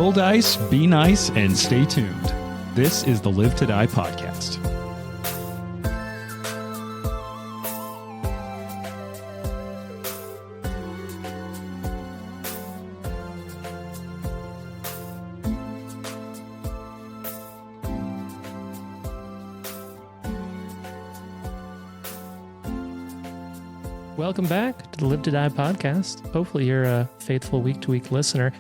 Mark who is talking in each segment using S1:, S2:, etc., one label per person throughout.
S1: Roll dice, be nice, and stay tuned. This is the Live to Die podcast.
S2: Welcome back to the Live to Die podcast. Hopefully you're a faithful week-to-week listener.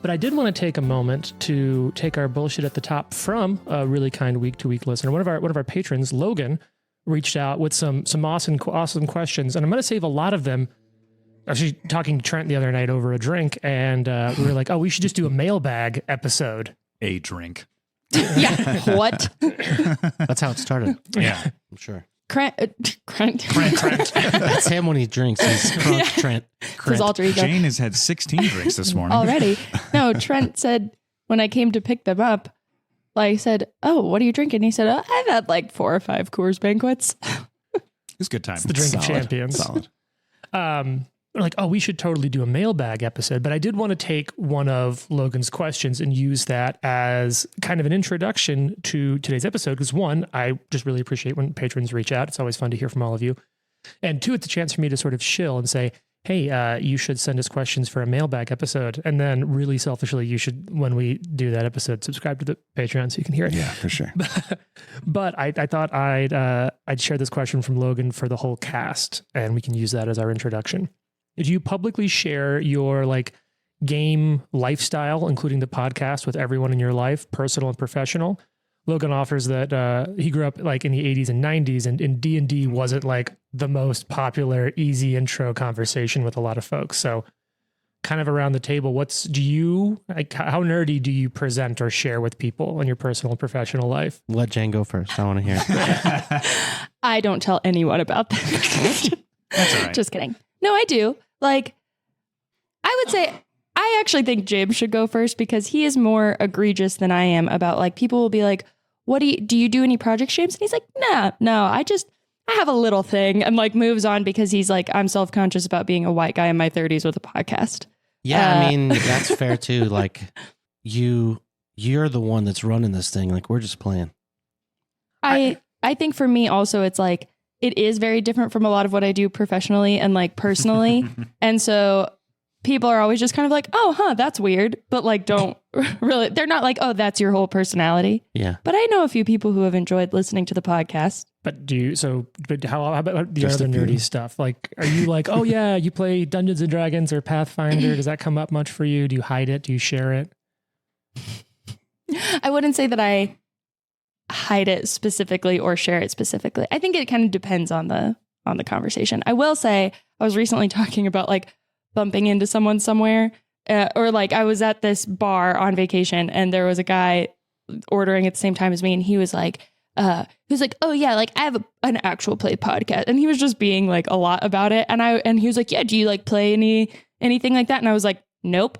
S2: But I did want to take a moment to take our bullshit at the top from a really kind week-to-week listener. One of our patrons, Logan, reached out with some awesome questions, and I'm going to save a lot of them. I was actually talking to Trent the other night over a drink, and we were like, "Oh, we should just do a mailbag episode."
S1: A drink.
S3: Yeah. What?
S4: That's how it started.
S1: Yeah,
S4: I'm sure.
S3: Trent.
S4: That's him when he drinks. He's Crunk,
S3: Yeah.
S4: Trent.
S3: His alter ego.
S1: Jane has had 16 drinks this morning.
S3: Already. No, Trent said when I came to pick them up, I said, "Oh, what are you drinking?" He said, "I've had like 4 or 5 Coors Banquets."
S1: It's a good time.
S2: It's the drink of champions.
S4: Solid.
S2: We're like, oh, we should totally do a mailbag episode. But I did want to take one of Logan's questions and use that as kind of an introduction to today's episode. Because one, I just really appreciate when patrons reach out. It's always fun to hear from all of you. And two, it's a chance for me to sort of shill and say, hey, you should send us questions for a mailbag episode. And then really selfishly, you should, when we do that episode, subscribe to the Patreon so you can hear it.
S5: Yeah, for sure.
S2: But I thought I'd share this question from Logan for the whole cast, and we can use that as our introduction. Do you publicly share your game lifestyle, including the podcast, with everyone in your life, personal and professional? Logan offers that he grew up in the 80s and 90s, and D&D wasn't the most popular, easy intro conversation with a lot of folks. So kind of around the table, how nerdy do you present or share with people in your personal and professional life?
S4: Let Jane go first. I want to hear it.
S3: I don't tell anyone about that.
S1: That's all right.
S3: Just kidding. No, I do. I would say I actually think James should go first because he is more egregious than I am about people will be like, "What do you do any projects, James?" And he's like, no, I have a little thing, and moves on because he's like, I'm self-conscious about being a white guy in my 30s with a podcast.
S4: Yeah, I mean, that's fair too. You're the one that's running this thing. We're just playing.
S3: I think for me also, it's it is very different from a lot of what I do professionally and personally. And so people are always just kind of oh, that's weird. But don't really, they're not oh, that's your whole personality.
S4: Yeah.
S3: But I know a few people who have enjoyed listening to the podcast.
S2: But how about the other nerdy stuff? Are you oh yeah, you play Dungeons and Dragons or Pathfinder? Does that come up much for you? Do you hide it? Do you share it?
S3: I wouldn't say that I hide it specifically or share it specifically. I think it kind of depends on the conversation. I will say I was recently talking about bumping into someone somewhere or I was at this bar on vacation and there was a guy ordering at the same time as me, and he was like, oh yeah, I have an actual play podcast, and he was just being a lot about it, and he was like, yeah, do you play anything like that? And I was like, nope.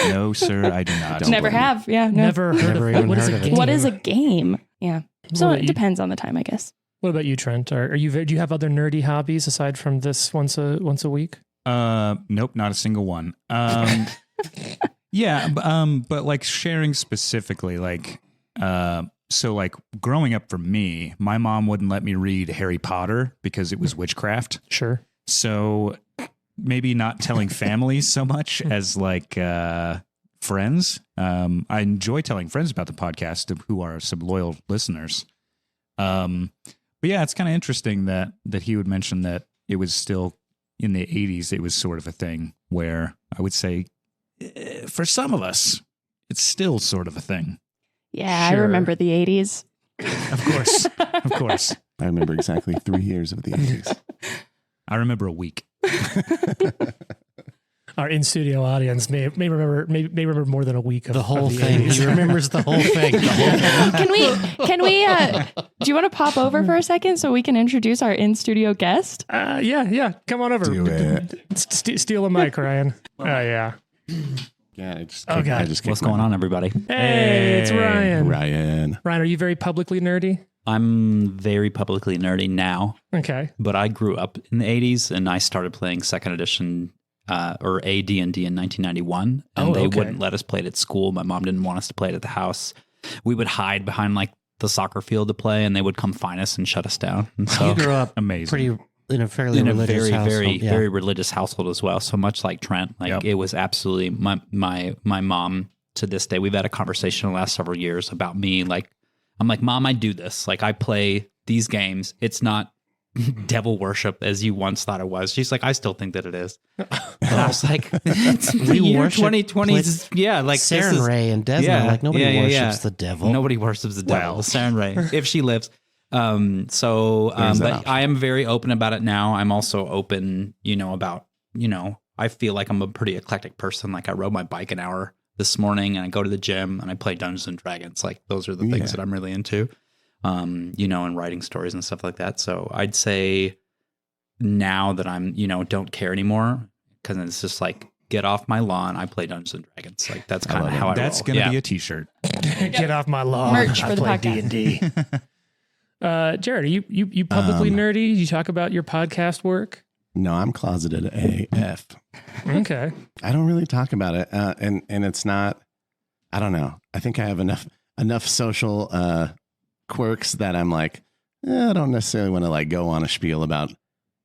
S1: No, sir, I do not.
S3: Never have. Yeah, no.
S2: Never heard of it. What is a game?
S3: What is a game? Yeah. So it depends on the time, I guess.
S2: What about you, Trent? Do you have other nerdy hobbies aside from this once a week?
S1: Nope, not a single one. Yeah, but sharing specifically, so growing up for me, my mom wouldn't let me read Harry Potter because it was witchcraft.
S2: Sure.
S1: So maybe not telling family so much as friends. I enjoy telling friends about the podcast who are some loyal listeners. But yeah, it's kind of interesting that he would mention that it was still in the 80s. It was sort of a thing where I would say for some of us, it's still sort of a thing.
S3: Yeah,
S2: Sure.
S3: I remember the 80s.
S1: Of course.
S5: I remember exactly 3 years of the 80s.
S1: I remember a week.
S2: Our in-studio audience may remember more than a week of
S4: The whole
S2: of the
S4: thing.
S2: 80s.
S4: He remembers the whole thing.
S3: Can we, do you want to pop over for a second so we can introduce our in-studio guest?
S2: Yeah. Come on over.
S5: Do it.
S2: Steal a mic, Ryan. Oh, yeah.
S5: Yeah, I just
S2: Oh, God.
S5: I just
S6: What's
S5: kicked my-
S6: going on, everybody?
S2: Hey, it's Ryan.
S5: Ryan.
S2: Ryan, are you very publicly nerdy?
S6: I'm very publicly nerdy now,
S2: Okay.
S6: but I grew up in the 80s and I started playing second edition or a D&D in 1991, and they wouldn't let us play it at school. My mom didn't want us to play it at the house. We would hide behind like the soccer field to play, and they would come find us and shut us down. And so
S4: You grew up
S1: Amazing.
S4: pretty in a fairly
S6: in a
S4: religious
S6: very,
S4: household.
S6: very religious household as well. So much like Trent, like it was absolutely my mom to this day. We've had a conversation in the last several years about me. Like, I'm like, Mom, I do this. Like, I play these games. It's not devil worship as you once thought it was. She's like, I still think that it is. And I was like, it's the year
S4: worship
S6: 2020. Yeah, like
S4: Saren Ray and Desmond. Like nobody worships the devil.
S6: Nobody worships the devil. Saren Ray, if she lives. But I am very open about it now. I'm also open, about, I feel like I'm a pretty eclectic person. Like I rode my bike an hour this morning and I go to the gym and I play Dungeons and Dragons. Like those are the things that I'm really into, and writing stories and stuff like that. So I'd say now that I'm, don't care anymore because it's just like, get off my lawn. I play Dungeons and Dragons. Like that's kind of how I roll.
S1: That's going to be a t-shirt.
S2: Get off my lawn.
S3: Merch
S2: I
S3: for the
S2: play
S3: podcast.
S2: D&D. Jared, are you publicly nerdy? You talk about your podcast work?
S5: No, I'm closeted AF.
S2: Okay.
S5: I don't really talk about it, and it's not. I don't know. I think I have enough social quirks that I'm like, I don't necessarily want to like go on a spiel about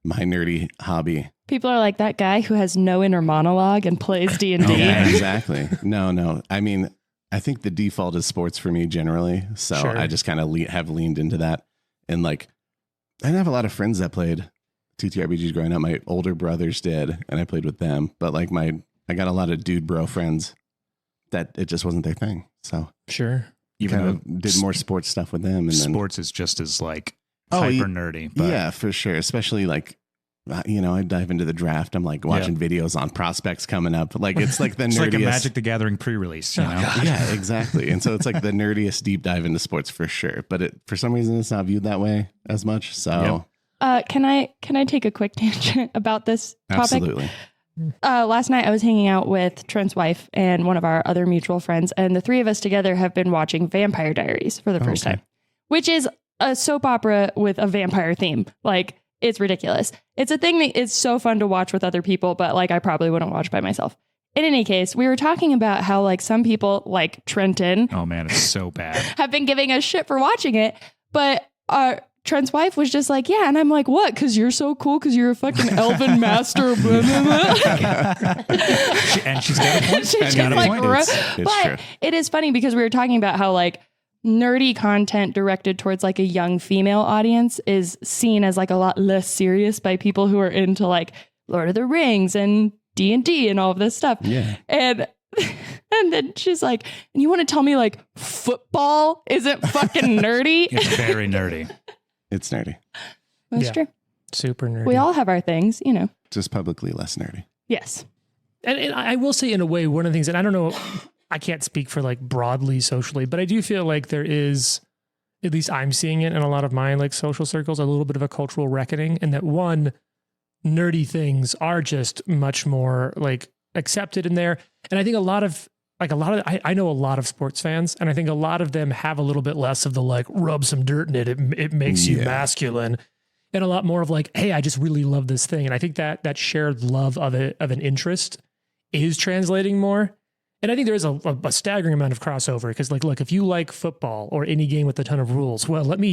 S5: my nerdy hobby.
S3: People are like that guy who has no inner monologue and plays D&D.
S5: Yeah, exactly. No. I mean, I think the default is sports for me generally, so
S2: Sure.
S5: I just kind of have leaned into that, and like, I didn't have a lot of friends that played TTRPGs growing up. My older brothers did, and I played with them. But like I got a lot of dude bro friends that it just wasn't their thing. So
S2: Sure.
S1: Even
S5: kind
S1: though
S5: of did more sports stuff with them. And
S1: sports is just as like
S5: Oh,
S1: hyper
S5: yeah.
S1: nerdy. But
S5: yeah, for sure. Especially like, I dive into the draft. I'm like watching videos on prospects coming up. Like it's like the
S1: it's
S5: nerdiest.
S1: like a Magic the Gathering pre-release, you know?
S5: Yeah, exactly. And so it's like the nerdiest deep dive into sports for sure. But for some reason, it's not viewed that way as much. So
S3: Can I take a quick tangent about this topic?
S5: absolutely.
S3: Last night I was hanging out with Trent's wife and one of our other mutual friends, and the three of us together have been watching Vampire Diaries for the first time, which is a soap opera with a vampire theme. Like, it's ridiculous. It's a thing that is so fun to watch with other people, but like I probably wouldn't watch by myself. In any case, we were talking about how like some people like Trenton
S1: Oh man, it's so bad.
S3: have been giving us shit for watching it, but Trent's wife was just like, yeah. And I'm like, what? Because you're so cool because you're a fucking elven master. Blah, blah, blah.
S1: And she's got a point.
S3: She
S1: She's
S3: just
S1: got a
S3: like
S1: point.
S5: It's
S3: but
S5: true.
S3: it is funny because we were talking about how like nerdy content directed towards like a young female audience is seen as like a lot less serious by people who are into like Lord of the Rings and D&D and all of this stuff.
S5: Yeah.
S3: And then she's like, and you want to tell me like football isn't fucking nerdy?
S1: It's very nerdy.
S5: It's nerdy.
S3: That's
S2: Yeah.
S3: true.
S2: Super nerdy.
S3: We all have our things,
S5: Just publicly less nerdy.
S3: Yes.
S2: And I will say, in a way, one of the things, and I don't know, I can't speak for like broadly socially, but I do feel like there is, at least I'm seeing it in a lot of my like social circles, a little bit of a cultural reckoning, and that one, nerdy things are just much more like accepted in there. And I think I know a lot of sports fans, and I think a lot of them have a little bit less of the like rub some dirt in it. It makes you masculine. And a lot more of like, hey, I just really love this thing. And I think that shared love of an interest is translating more. And I think there is a staggering amount of crossover because like, look, if you like football or any game with a ton of rules, well, and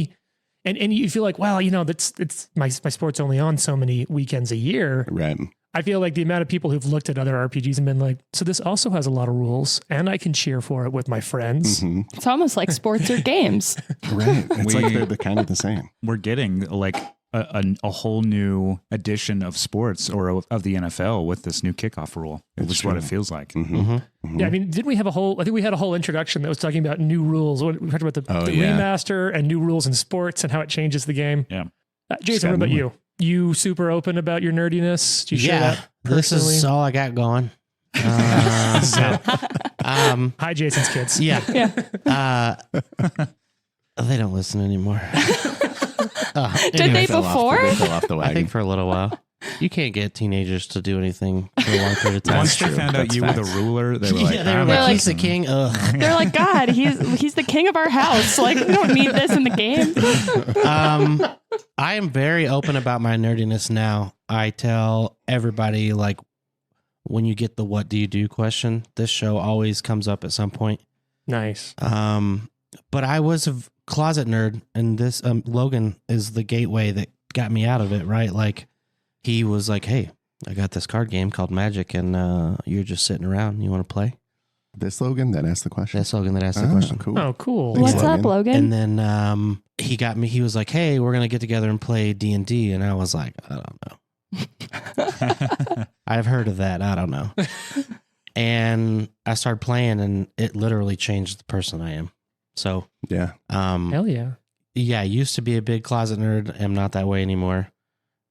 S2: you feel like, well, it's my sport's only on so many weekends a year.
S5: Right.
S2: I feel like the amount of people who've looked at other RPGs and been like, so this also has a lot of rules and I can cheer for it with my friends.
S5: Mm-hmm.
S3: It's almost like sports or games.
S5: Right. It's like they're kind of the same.
S1: We're getting like a whole new edition of sports or of the NFL with this new kickoff rule.
S5: It's
S1: Which is what
S5: true.
S1: it feels like.
S5: Mm-hmm.
S4: Mm-hmm.
S5: Mm-hmm.
S2: Yeah, I mean, I think we had a whole introduction that was talking about new rules. We talked about the
S5: yeah.
S2: remaster and new rules in sports and how it changes the game.
S1: Yeah.
S2: Jason, what about you? You super open about your nerdiness? Do you share that
S4: this
S2: personally?
S4: is all I got going.
S2: Hi, Jason's kids.
S4: Yeah.
S3: Yeah.
S4: They don't listen anymore.
S3: Did they
S5: Fell
S3: before?
S5: They fell off the
S4: I
S5: wagon.
S4: think for a little while. You can't get teenagers to do anything for a long period of time.
S1: Once they found out
S5: That's
S1: you were
S5: facts.
S1: the ruler, they were like,
S4: Yeah, they were
S1: "I'm
S4: like,
S1: not
S4: he's the
S1: listening."
S4: king. Ugh.
S3: They're like, God, he's the king of our house. Like, we don't need this in the game.
S4: I am very open about my nerdiness now. I tell everybody like when you get the "What do you do?" question, this show always comes up at some point.
S2: Nice.
S4: But I was a closet nerd, and this Logan is the gateway that got me out of it. Right, like he was like, "Hey, I got this card game called Magic, and you're just sitting around. You want to play?"
S5: This Logan that asked the question.
S4: That's Logan that asked the question.
S5: Cool.
S2: Oh, cool.
S3: What's
S5: Logan.
S3: up, Logan?
S4: And then he got me. He was like, "Hey, we're gonna get together and play D&D," and I was like, "I don't know. I've heard of that. I don't know." And I started playing, and it literally changed the person I am. So,
S5: Yeah.
S2: Hell yeah.
S4: yeah, I used to be a big closet nerd. I'm not that way anymore.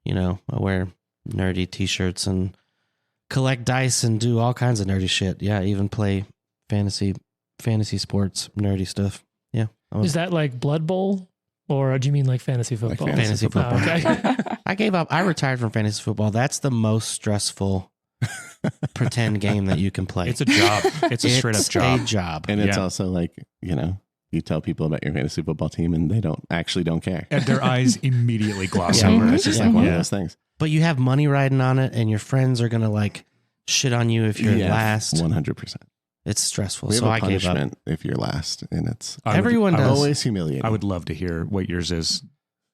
S4: You know, I wear nerdy T-shirts and collect dice and do all kinds of nerdy shit. Yeah, I even play fantasy sports, nerdy stuff. Yeah.
S2: Is that like Blood Bowl? Or do you mean like fantasy football?
S5: fantasy
S4: football.
S2: Oh, okay.
S4: I gave up. I retired from fantasy football. That's the most stressful pretend game that you can play.
S1: It's a job. It's a straight up job.
S4: A job.
S5: And it's
S1: Yeah.
S5: also like, you tell people about your fantasy football team and they don't care.
S1: And their eyes immediately gloss
S4: Yeah.
S1: over.
S5: It's just
S4: Yeah.
S5: like one
S1: Yeah.
S5: of those things.
S4: But you have money riding on it, and your friends are gonna like shit on you if you're last.
S5: 100%.
S4: It's stressful.
S5: We have
S4: So
S5: a
S4: I gave up.
S5: punishment if you're last, and it's
S4: Everyone does.
S5: always humiliating.
S1: I would love to hear what yours is.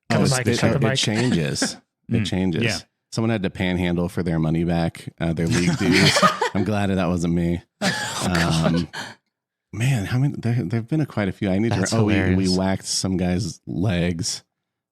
S2: Cut the
S5: It-
S2: mic,
S5: it,
S2: cut the mic.
S5: it changes. It
S1: Mm,
S5: changes.
S1: yeah.
S5: Someone had to panhandle for their money back, their league dues. I'm glad that wasn't me. Man, how many? There've been quite a few. I need
S4: That's
S5: to. We
S4: hilarious.
S5: whacked some guy's legs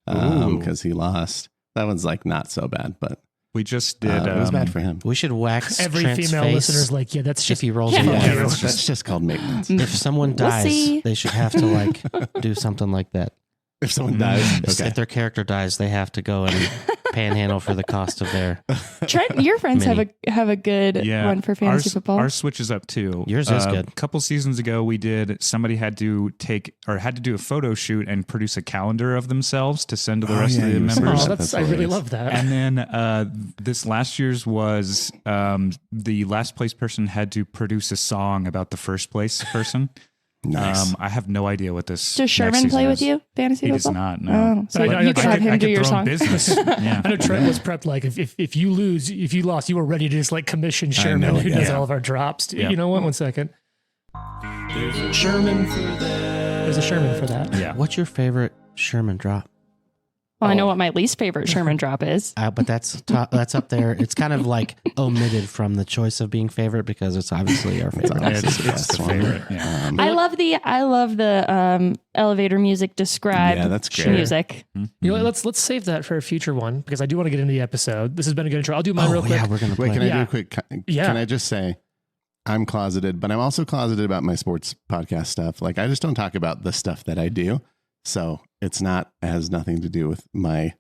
S1: Ooh.
S5: because he lost. That one's like not so bad, but
S1: We just did.
S5: it was bad for him.
S4: We should wax
S2: Every
S4: Trent's
S2: female
S4: face
S2: listener's like, yeah, that's
S4: if
S2: just
S4: he rolls
S3: Yeah.
S4: a one.
S5: Yeah,
S1: Yeah,
S5: that's just called maintenance.
S4: If someone
S3: We'll
S4: dies,
S3: see.
S4: they should have to like do something like that.
S5: If someone dies, okay.
S4: If their character dies, they have to go and panhandle for the cost of their.
S3: Trent, your friends
S4: Mini.
S3: have a good
S1: Yeah,
S3: one for fantasy
S1: ours,
S3: football.
S1: Ours switches up too.
S4: Yours is good.
S1: A couple seasons ago, we did. Somebody had to do a photo shoot and produce a calendar of themselves to send to the rest of the
S5: you were saying
S1: members.
S2: Oh,
S5: that.
S2: that's
S5: That's
S2: I really
S5: hilarious.
S2: love that.
S1: And then this last year's was the last place person had to produce a song about the first place person.
S5: Nice.
S1: I have no idea what this.
S3: Does
S1: next
S3: Sherman
S1: season
S3: play with
S1: is.
S3: you, fantasy
S1: He
S3: football?
S1: does not. No.
S3: Oh, so
S2: But I-
S3: you could have him
S1: I
S3: do
S1: could
S3: your
S1: throw
S3: song.
S1: business. Yeah.
S2: I know Trent was prepped like if you lost, you were ready to just like commission Sherman,
S5: know,
S2: who does
S1: yeah.
S2: all of our drops.
S1: Yeah.
S2: You know what? 1 second. There's a Sherman for that.
S1: Yeah.
S4: What's your favorite Sherman drop?
S3: Well, I know what my least favorite Sherman drop is.
S4: But that's that's up there. It's kind of like omitted from the choice of being favorite because it's obviously our favorite.
S1: It's the favorite. Yeah.
S3: I love the elevator music described
S5: Yeah, that's great.
S3: music.
S2: You know what? Let's save that for a future one because I do want to get into the episode. This has been a good intro. I'll do mine real quick.
S4: yeah, we're gonna play.
S5: Wait, can I do
S2: Yeah.
S5: a quick?
S2: Yeah.
S5: Can I just say, I'm closeted, but I'm also closeted about my sports podcast stuff. Like, I just don't talk about the stuff that I do, so it has nothing to do with my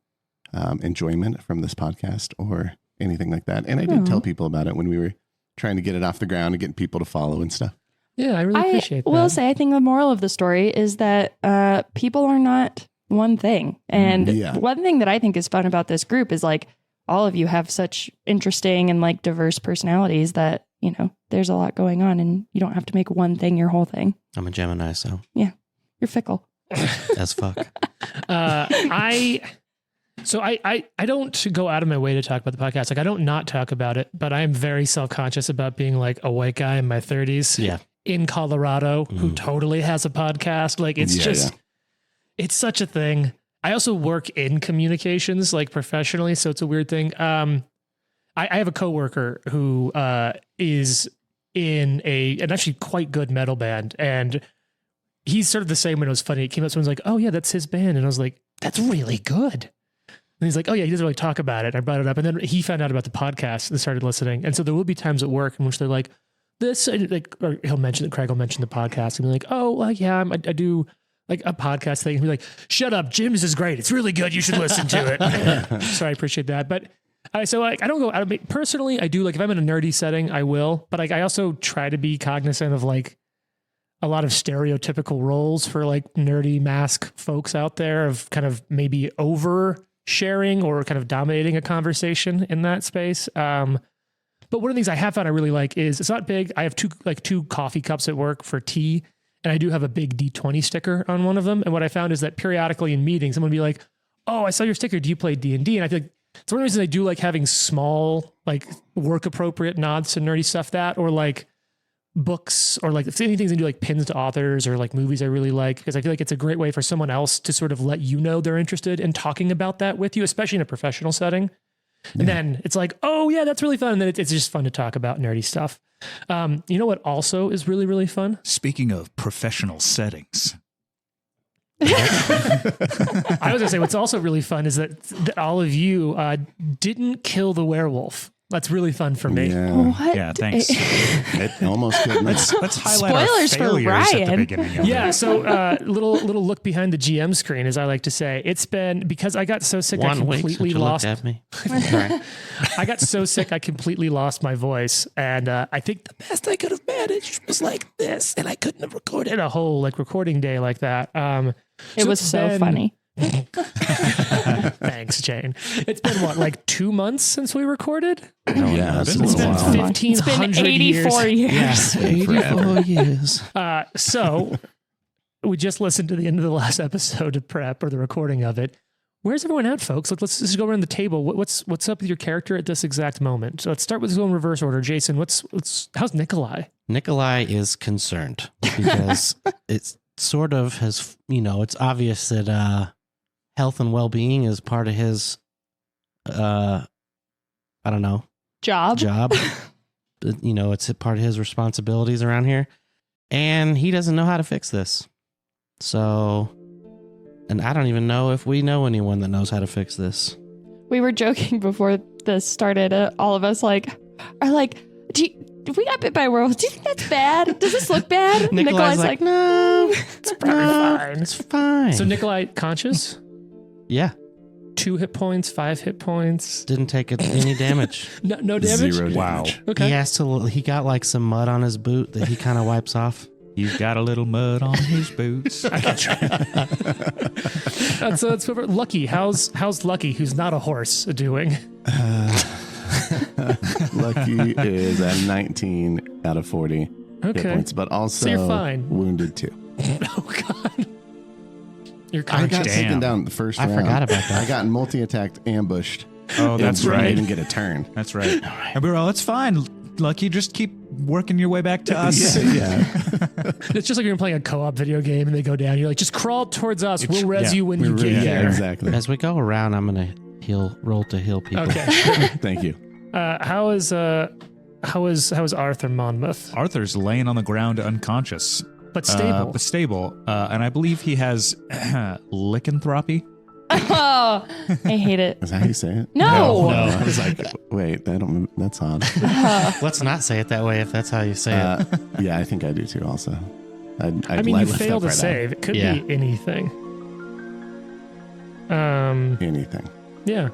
S5: enjoyment from this podcast or anything like that. And I did tell people about it when we were trying to get it off the ground and getting people to follow and stuff.
S2: Yeah, I really
S3: I
S2: appreciate that.
S3: will say, I think the moral of the story is that people are not one thing. And
S5: Yeah.
S3: one thing that I think is fun about this group is like all of you have such interesting and like diverse personalities that, you know, there's a lot going on and you don't have to make one thing your whole thing.
S4: I'm a Gemini, so
S3: You're fickle.
S4: as fuck.
S2: I don't go out of my way to talk about the podcast. Like I don't not talk about it, but I am very self-conscious about being like a white guy in my 30s
S4: Yeah.
S2: in Colorado who totally has a podcast. Like it's it's such a thing. I also work in communications like professionally, so it's a weird thing. I have a coworker who is in an actually quite good metal band, and he's sort of the same when it was funny. It came up, someone's like, "Oh yeah, that's his band," and I was like, "That's really good." And he's like, "Oh yeah," he doesn't really talk about it. I brought it up, and then he found out about the podcast and started listening. And so there will be times at work in which they're like, "This," like, or Craig will mention the podcast and be like, "Oh well, yeah, I do like a podcast thing," and be like, "Shut up, Jim's is great. It's really good. You should listen to it." So I appreciate that, but. So like I don't go out personally. I do like if I'm in a nerdy setting, I will. But like I also try to be cognizant of like a lot of stereotypical roles for like nerdy mask folks out there of kind of maybe over sharing or kind of dominating a conversation in that space. But one of the things I have found I really like is it's not big. I have two coffee cups at work for tea, and I do have a big D20 sticker on one of them. And what I found is that periodically in meetings, someone would be like, "Oh, I saw your sticker. Do you play D&D?" And I feel like It's one of the reasons I do like having small, like work appropriate nods to nerdy stuff, that, or like books, or like anything they do like pins to authors or like movies I really like, because I feel like it's a great way for someone else to sort of let you know they're interested in talking about that with you, especially in a professional setting. And then it's like, oh yeah, that's really fun. And then it's just fun to talk about nerdy stuff. You know what also is really, really fun?
S1: Speaking of professional settings,
S2: I was gonna say what's also really fun is that all of you didn't kill the werewolf. That's really fun for me.
S5: Yeah.
S3: What?
S1: yeah, thanks.
S5: It almost couldn't.
S1: Let's highlight
S3: Spoilers
S1: our
S3: for
S1: failures at the
S3: Ryan.
S1: beginning of
S2: Yeah,
S1: it.
S2: so little look behind the GM screen, as I like to say. It's been, because I got so sick I
S4: 1 week since
S2: completely
S4: you
S2: lost.
S4: looked at me. Sorry.
S2: I got so sick I completely lost my voice, and I think the best I could have managed was like this, and I couldn't have recorded a whole like recording day like that.
S3: It was
S2: it's
S3: so
S2: been-
S3: funny.
S2: Thanks, Jane. It's been what, like 2 months since we recorded?
S5: Yeah,
S1: it's
S5: it's
S1: been
S5: a
S2: It's
S5: little
S2: been
S5: while.
S3: It's been
S2: 1,500
S3: 84 years.
S4: Yes,
S5: Forever.
S4: 84 years.
S2: So we just listened to the end of the last episode of Prep, or the recording of it. Where's everyone at, folks? Let's just go around the table. What's up with your character at this exact moment? So let's start with, let's go in reverse order. Jason, how's Nikolai?
S4: Nikolai is concerned because it's sort of has, it's obvious that health and well-being is part of his, I don't know,
S3: Job.
S4: job. It's a part of his responsibilities around here. And he doesn't know how to fix this. So, and I don't even know if we know anyone that knows how to fix this.
S3: We were joking before this started. All of us are like, if we got bit by werewolves, do you think that's bad? Does this look bad?
S4: Nikolai's like,
S3: no.
S2: It's probably fine.
S4: It's fine.
S2: So Nikolai conscious?
S4: Yeah,
S2: 2 hit points, 5 hit points.
S4: didn't take any damage.
S2: No damage?
S5: 0
S1: Wow.
S5: damage.
S2: Okay.
S4: He got like some mud on his boot that he kind of wipes off.
S1: He's got a little mud on his boots.
S2: I can try. That's Lucky. How's Lucky, who's not a horse, doing?
S5: Lucky is at 19 out of 40 hit
S2: Okay.
S5: points, but also
S2: So you're fine.
S5: wounded too.
S2: Oh God. You're
S5: I got
S2: conscious.
S5: taken down the first
S4: I
S5: round.
S4: forgot about that.
S5: I got multi-attacked, ambushed.
S1: Oh, that's
S5: and
S1: right.
S5: didn't even get a turn.
S1: That's right. And we were all, it's fine. Lucky, just keep working your way back to us.
S5: Yeah.
S2: It's just like you're playing a co-op video game and they go down. You're like, just crawl towards us. We'll res you when you get
S5: Yeah,
S2: here.
S5: exactly.
S4: As we go around, I'm gonna roll to heal people.
S2: Okay.
S5: Thank you.
S2: How is Arthur Monmouth?
S1: Arthur's laying on the ground unconscious.
S2: But stable.
S1: And I believe he has lycanthropy.
S3: Oh, I hate it.
S5: Is that how you say it?
S3: No.
S5: I was like, wait, that's odd.
S4: Let's not say it that way if that's how you say it.
S5: Yeah, I think I do too. Also,
S2: I mean, you
S5: left
S2: failed
S5: that
S2: to
S5: part out.
S2: save. It could
S4: Yeah.
S2: be anything.
S5: Anything.
S2: Yeah.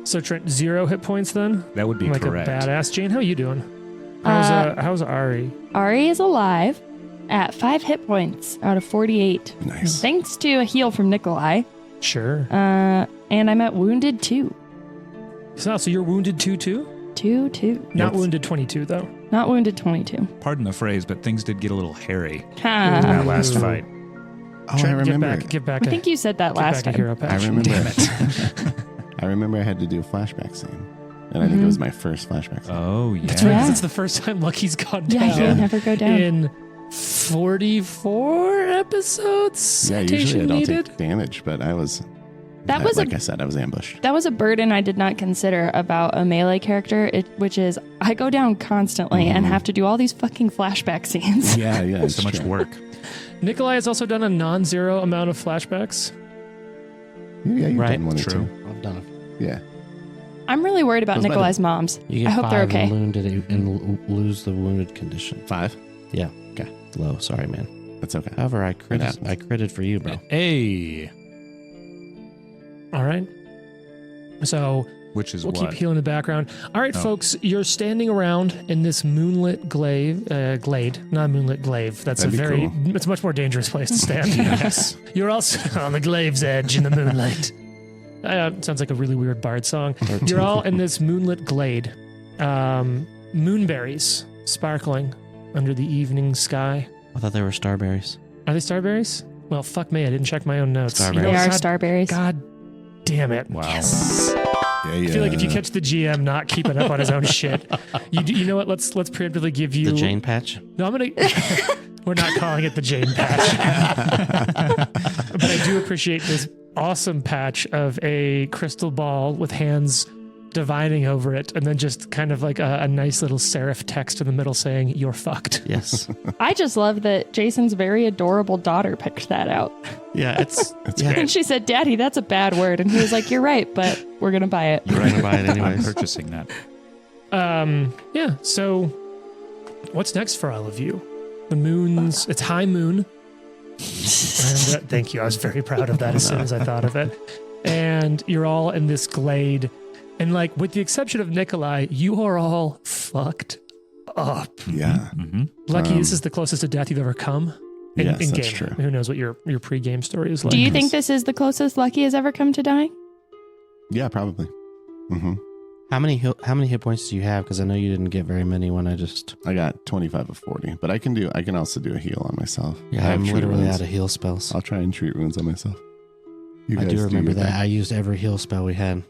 S2: So Trent, 0 hit points then?
S1: That would be
S2: Like
S1: correct.
S2: a badass. Jane, how you doing? How's Ari?
S3: Ari is alive at 5 hit points out of 48.
S5: Nice.
S3: Thanks to a heal from Nikolai.
S2: Sure.
S3: And I'm at wounded 2.
S2: So you're wounded 2
S3: 2.
S2: Not wounded 22 though.
S3: Not wounded 22.
S1: Pardon the phrase, but things did get a little hairy in
S3: Ha.
S1: that last fight.
S5: Oh, I
S2: Trent,
S5: remember.
S2: Get back.
S3: I think you said that
S2: get
S3: last
S2: back a
S3: time.
S2: hero
S5: I
S2: patch.
S5: remember.
S1: Damn it.
S5: I remember I had to do a flashback scene, and I think it was my first flashback scene.
S1: Oh, yeah.
S2: That's right, 'cause
S3: Yeah.
S2: it's the first time Lucky's gone
S3: Yeah,
S2: down
S3: he'll never go down.
S2: in 44 episodes.
S5: Yeah, usually I
S2: Citation
S5: don't
S2: needed.
S5: take damage, but I was.
S3: That was
S5: like I said, I was ambushed.
S3: That was a burden I did not consider about a melee character, which is I go down constantly and have to do all these fucking flashback scenes.
S5: Yeah, it's
S1: So much
S5: true.
S1: work.
S2: Nikolai has also done a non-zero amount of flashbacks.
S5: Yeah, you've
S4: Right.
S5: done one or
S1: True.
S5: two.
S4: I've done it.
S5: Yeah.
S3: I'm really worried about
S5: Those might
S3: Nikolai's moms.
S4: You get
S3: I hope
S4: 5
S3: they're okay.
S4: and wounded and lose the wounded condition.
S5: 5.
S4: Yeah. Okay. Low. Sorry, man.
S5: That's okay.
S4: However, I
S5: happens.
S4: critted for you, bro.
S1: Hey.
S2: All right. So
S1: Which is
S2: we'll
S1: what?
S2: keep healing the background. All right,
S1: Oh.
S2: folks, you're standing around in this moonlit glade, not moonlit glaive. That's
S5: That'd be cool.
S2: it's a much more dangerous place to stand.
S1: Yes.
S2: You're also on the glaive's edge in the moonlight. Sounds like a really weird bard song. You're all in this moonlit glade. Moonberries sparkling under the evening sky.
S4: I thought they were starberries.
S2: Are they starberries? Well, fuck me, I didn't check my own notes.
S4: Starberries.
S3: They are
S2: God,
S3: starberries.
S2: God damn it.
S1: Wow.
S2: Yes. I feel like if you catch the GM not keeping up on his own shit, you know what? Let's preemptively give you
S4: The Jane patch.
S2: No, I'm gonna. We're not calling it the Jane patch, but I do appreciate this awesome patch of a crystal ball with hands divining over it, and then just kind of like a nice little serif text in the middle saying "You're fucked."
S4: Yes.
S3: I just love that Jason's very adorable daughter picked that out.
S4: Yeah, it's yeah.
S3: And she said, "Daddy, that's a bad word." And he was like, "You're right, but we're going to buy it."
S4: You're gonna buy it
S1: I'm
S4: anyways.
S1: purchasing that.
S2: Yeah. So, what's next for all of you? The moon's. It's high moon. And, thank you. I was very proud of that as soon as I thought of it. And you're all in this glade. And like, with the exception of Nikolai, you are all fucked up.
S5: Yeah.
S1: Mm-hmm.
S2: Lucky, this is the closest to death you've ever come. In
S5: Yes, that's
S2: game.
S5: true.
S2: Who knows what your pre-game story is like?
S3: Do you think this is the closest Lucky has ever come to dying?
S5: Yeah, probably. Mm-hmm.
S4: How many hit points do you have? Because I know you didn't get very many when I just.
S5: I got 25 of 40, but I can also do a heal on myself. I
S4: Yeah,
S5: have
S4: I'm
S5: treat
S4: literally
S5: wounds.
S4: out of heal spells.
S5: I'll try and treat wounds on myself. You
S4: I
S5: guys
S4: do remember
S5: your
S4: that.
S5: thing.
S4: I used every heal spell we had.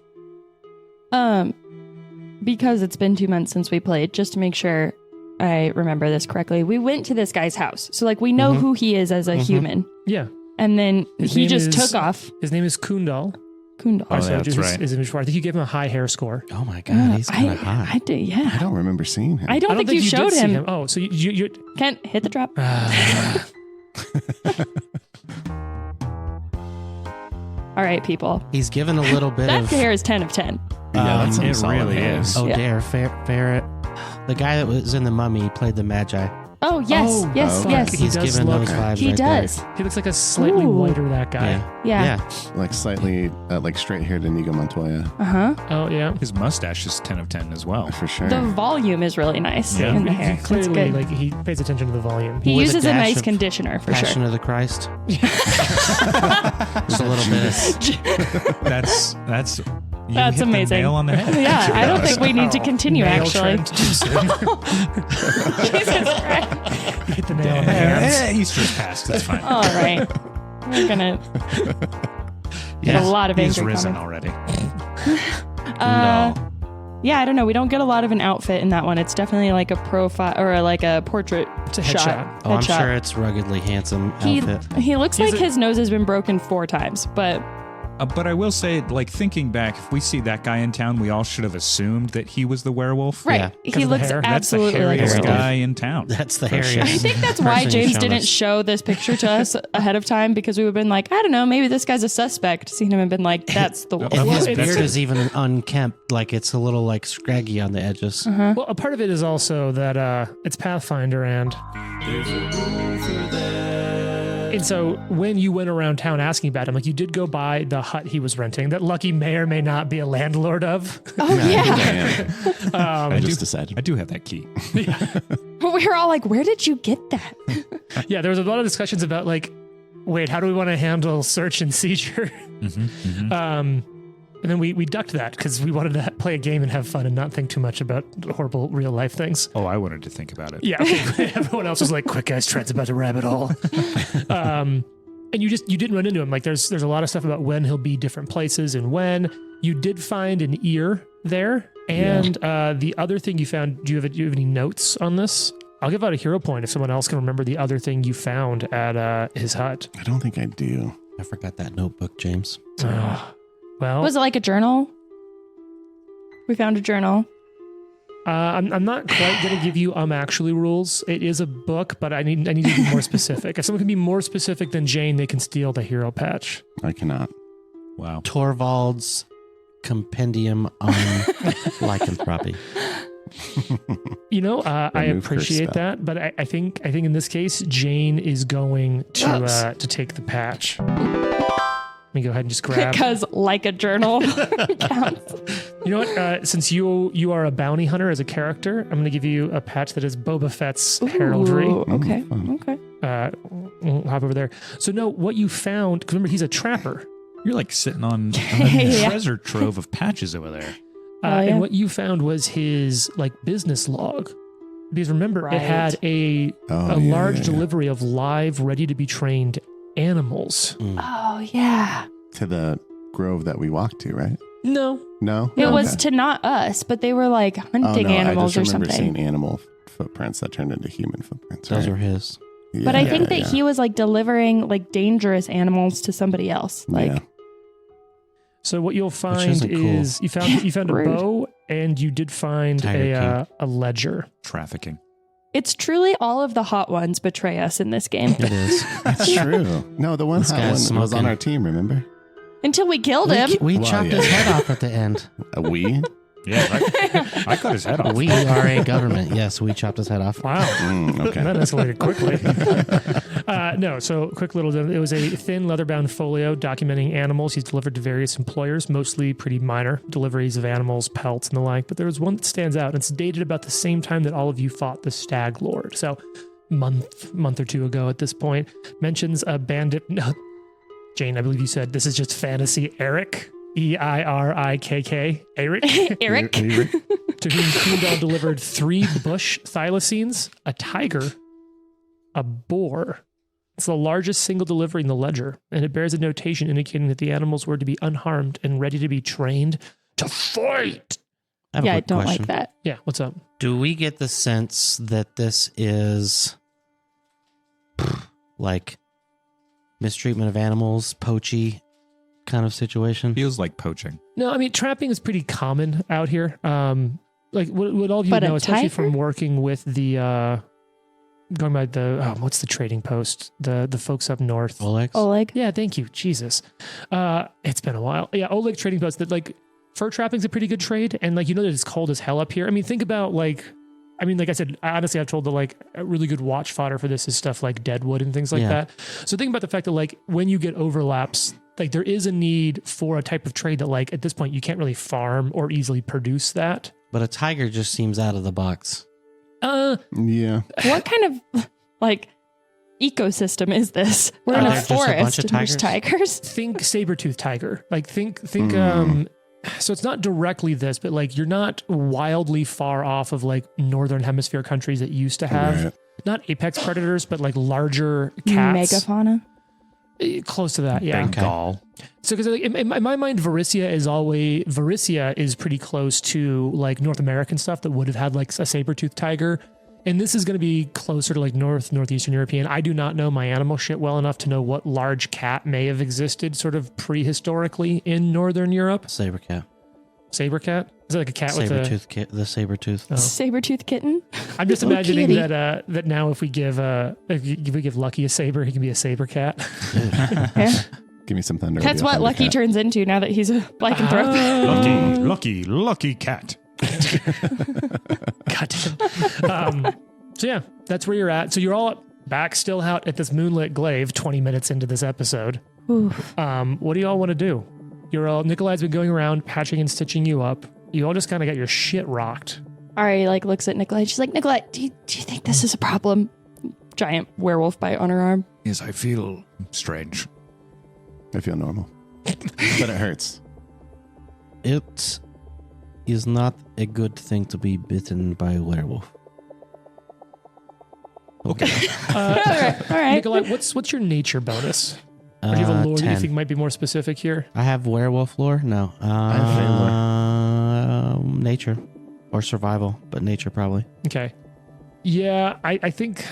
S3: Because it's been 2 months since we played, just to make sure I remember this correctly, we went to this guy's house. So like we know who he is as a human.
S2: Yeah.
S3: And then
S2: His
S3: he
S2: name
S3: just
S2: is-
S3: took off.
S2: His name is Kundal.
S3: Kundal.
S1: Oh, yeah, that's right.
S2: I think you gave him a high hair score.
S4: Oh my god, he's kind of high.
S3: I did, yeah.
S5: I don't remember seeing him.
S3: I don't think you
S2: did
S3: showed
S2: see
S3: him.
S2: Oh, so you
S3: Kent, hit the drop. All right, people.
S4: He's given a little bit
S3: That
S4: of.
S3: hair is 10 of 10.
S5: Yeah, that's some
S1: it
S5: solid
S1: really
S5: hair.
S1: is.
S4: Oh,
S3: Yeah.
S4: Dare Ferret. The guy that was in the Mummy played the Magi.
S3: Oh, yes,
S2: Oh,
S3: yes,
S5: okay.
S3: yes.
S2: He
S4: He's
S2: does
S4: given
S2: look-
S4: those vibes.
S3: He
S4: right
S3: does.
S2: he looks like a slightly
S3: Ooh.
S2: whiter that
S4: There.
S2: guy.
S4: Yeah.
S3: Yeah.
S5: Like slightly, like straight-haired Inigo Montoya,
S3: Uh-huh.
S2: Oh yeah.
S1: His mustache is 10 of 10 as well.
S5: for sure.
S3: The volume is really nice
S1: Yeah.
S3: in the
S2: He
S3: hair. That's
S2: clearly
S3: good.
S2: like he pays attention to the volume.
S3: He
S4: With a
S3: uses a
S4: dash
S3: nice
S4: of
S3: conditioner for
S4: Passion
S3: sure.
S4: of the Christ. Just a little bit of.
S1: That's you
S3: That's
S1: hit
S3: amazing.
S1: The nail on the head.
S3: Yeah,
S1: to be
S3: I don't
S1: honest.
S3: think we need to continue,
S2: Nail
S3: actually.
S2: trend too soon.
S3: Jesus Christ.
S2: You hit the nail on the head.
S1: Easter's passed. It's fine.
S3: All right. We're going to get a lot of
S1: He's
S3: angry
S1: risen
S3: comments.
S1: already.
S3: Yeah, I don't know. We don't get a lot of an outfit in that one. It's definitely like a profile or like a portrait
S2: It's a
S3: shot.
S2: headshot.
S4: Oh, I'm
S3: Headshot.
S4: sure it's ruggedly handsome
S3: He,
S4: outfit.
S3: he looks
S2: He's
S3: like
S2: a-
S3: his nose has been broken 4 times, but
S1: But I will say, like, thinking back, if we see that guy in town, we all should have assumed that he was the werewolf.
S3: right.
S4: Yeah.
S2: Because
S3: He
S2: of the
S3: looks
S2: hair?
S1: That's the
S3: absolutely like a
S1: hairiest
S3: werewolf.
S1: guy in town.
S4: That's the
S5: For
S4: hairiest.
S5: sure.
S3: I think that's why
S4: person you've
S3: James
S4: shown
S3: didn't
S4: us.
S3: show this picture to us ahead of time, because we would have been like, I don't know, maybe this guy's a suspect. Seen him and been like, that's the wolf.
S4: And his
S2: Well,
S4: beard
S2: it's-
S4: is even unkempt, like it's a little like scraggy on the edges.
S2: Well, a part of it is also that it's Pathfinder and so when you went around town asking about him, like you did go by the hut he was renting that Lucky may or may not be a landlord of.
S3: Oh, yeah.
S5: I just decided.
S1: I do have that key.
S3: We were all like, where did you get that?
S2: Yeah, there was a lot of discussions about like, wait, how do we want to handle search and seizure? And then we ducked that because we wanted to play a game and have fun and not think too much about horrible real life things.
S1: Oh, I wanted to think about it.
S2: Yeah, okay. Everyone else was like, quick guys, treads about the rabbit hole. And you didn't run into him. Like there's a lot of stuff about when he'll be different places and when. You did find an ear there. And the other thing you found, do you have any notes on this? I'll give out a hero point if someone else can remember the other thing you found at his hut.
S5: I don't think I do.
S4: I forgot that notebook, James.
S2: Well,
S3: Was it like a journal? We found a journal.
S2: I'm not quite going to give you actually rules. It is a book, but I need to be more specific. If someone can be more specific than Jane, they can steal the hero patch.
S5: I cannot.
S1: Wow.
S4: Torvald's Compendium on Lycanthropy.
S2: You know, I
S5: Remove her
S2: appreciate
S5: spell.
S2: that, but I think in this case, Jane is going to take the patch. Let me go ahead and just grab.
S3: Because like a journal counts.
S2: You know what? Since you are a bounty hunter as a character, I'm going to give you a patch that is Boba Fett's heraldry.
S3: Ooh, okay.
S5: fun.
S3: Okay.
S2: We'll hop over there. So no, what you found? Because remember, he's a trapper.
S1: You're like sitting on a
S3: Yeah.
S1: treasure trove of patches over there.
S3: Oh, yeah.
S2: And what you found was his like business log. Because remember,
S3: Right.
S2: it had a
S5: Oh,
S2: large
S5: yeah.
S2: delivery of live, ready to be trained animals.
S3: Oh, yeah.
S5: To the grove that we walked to, right?
S2: No.
S5: No,
S3: It was
S5: Okay.
S3: to not us, but they were like hunting animals
S5: I
S3: or
S5: just remember
S3: something.
S5: seeing animal footprints that turned into human footprints.
S4: Those
S5: right?
S4: were his.
S5: Yeah,
S3: But I think that
S5: yeah.
S3: he was like delivering like dangerous animals to somebody else. Like,
S5: Yeah.
S2: So what you'll find
S4: isn't cool.
S2: is you found a
S3: Rude.
S2: bow and you did find
S4: Tiger
S2: a ledger.
S1: Trafficking.
S3: it's truly all of the hot ones betray us in this game.
S4: It is.
S5: That's true. No, the one
S4: This
S5: hot
S4: guy's
S5: one was on
S4: smoking.
S5: our team, remember?
S3: Until we killed him.
S4: We
S5: Well,
S4: chopped
S5: yeah.
S4: his head off at the end.
S5: We?
S1: Yeah, I cut his head off.
S4: We are a government. Yes, we chopped his head off.
S2: Wow.
S5: Okay.
S2: That escalated quickly. No, so quick little, it was a thin leather-bound folio documenting animals he's delivered to various employers, mostly pretty minor deliveries of animals, pelts, and the like. But there was one that stands out, and it's dated about the same time that all of you fought the Stag Lord. So month or two ago at this point. Mentions a bandit. No, Jane, I believe you said this is just fantasy Eric. EIRIKK. Eric.
S3: Eric.
S2: To whom Kundal delivered 3 bush thylacines, a tiger, a boar. It's the largest single delivery in the ledger, and it bears a notation indicating that the animals were to be unharmed and ready to be trained to fight.
S4: I have a
S3: Yeah, I
S4: quick
S3: don't
S4: question.
S3: like that.
S2: Yeah, what's up?
S4: Do we get the sense that this is like mistreatment of animals, poachy kind of situation?
S1: Feels like poaching.
S2: No, I mean, trapping is pretty common out here. Like what all of you
S3: But a
S2: know, especially
S3: tiger?
S2: from working with the, going by the, what's the trading post? The folks up north.
S4: Olex?
S3: Oleg.
S2: Yeah, thank you. Jesus. It's been a while. Yeah, Oleg Trading Post, that like fur trapping's a pretty good trade. And like, you know that it's cold as hell up here. I mean, think about like I said, honestly, I've told that like a really good watch fodder for this is stuff like deadwood and things like
S4: Yeah.
S2: that. So think about the fact that like when you get overlaps, like there is a need for a type of trade that like at this point you can't really farm or easily produce that.
S4: But a tiger just seems out of the box.
S5: Yeah.
S3: What kind of like ecosystem is this? We're in
S4: Are
S3: a
S4: there just a bunch
S3: forest
S4: of
S3: and there's
S4: tigers?
S3: tigers.
S2: Think saber-toothed tiger. Like think
S5: Mm.
S2: so it's not directly this, but like you're not wildly far off of like northern hemisphere countries that used to have
S5: Right.
S2: not apex predators, but like larger cats.
S3: Megafauna.
S2: Close to that, yeah.
S1: Bengal.
S2: So because like, in my mind, Varicia is pretty close to like North American stuff that would have had like a saber-toothed tiger. And this is going to be closer to like northeastern European. I do not know my animal shit well enough to know what large cat may have existed sort of prehistorically in northern Europe.
S4: Saber cat.
S2: Saber cat? Is it like a cat with a...
S4: Saber-tooth kit. The saber-tooth.
S2: Oh.
S3: Saber-toothed kitten.
S2: I'm just
S3: Little
S2: imagining
S3: kitty.
S2: that now if we give Lucky a saber, he can be a saber cat.
S3: Yeah.
S5: Give me some thunder.
S3: That's
S5: I'll be a
S3: what Lucky
S5: Thundercat.
S3: turns into now that he's a lycanthrope.
S1: Lucky cat.
S2: Goddamn. So yeah, that's where you're at. So you're all back still out at this moonlit glaive 20 minutes into this episode.
S3: Oof.
S2: What do y'all want to do? Nikolai's been going around patching and stitching you up. You all just kind of got your shit rocked.
S3: Ari like looks at Nikolai. She's like, Nikolai, do you think this is a problem? Giant werewolf bite on her arm.
S1: Yes, I feel strange.
S5: I feel normal. But it hurts.
S4: It is not a good thing to be bitten by a werewolf.
S1: Okay.
S3: All right.
S2: Nikolai, what's your nature bonus? Or do you have a lore that you
S4: 10.
S2: think might be more specific here?
S4: I have werewolf lore? No.
S5: I have fey lore.
S4: Nature. Or survival, but nature probably.
S2: Okay. Yeah, I think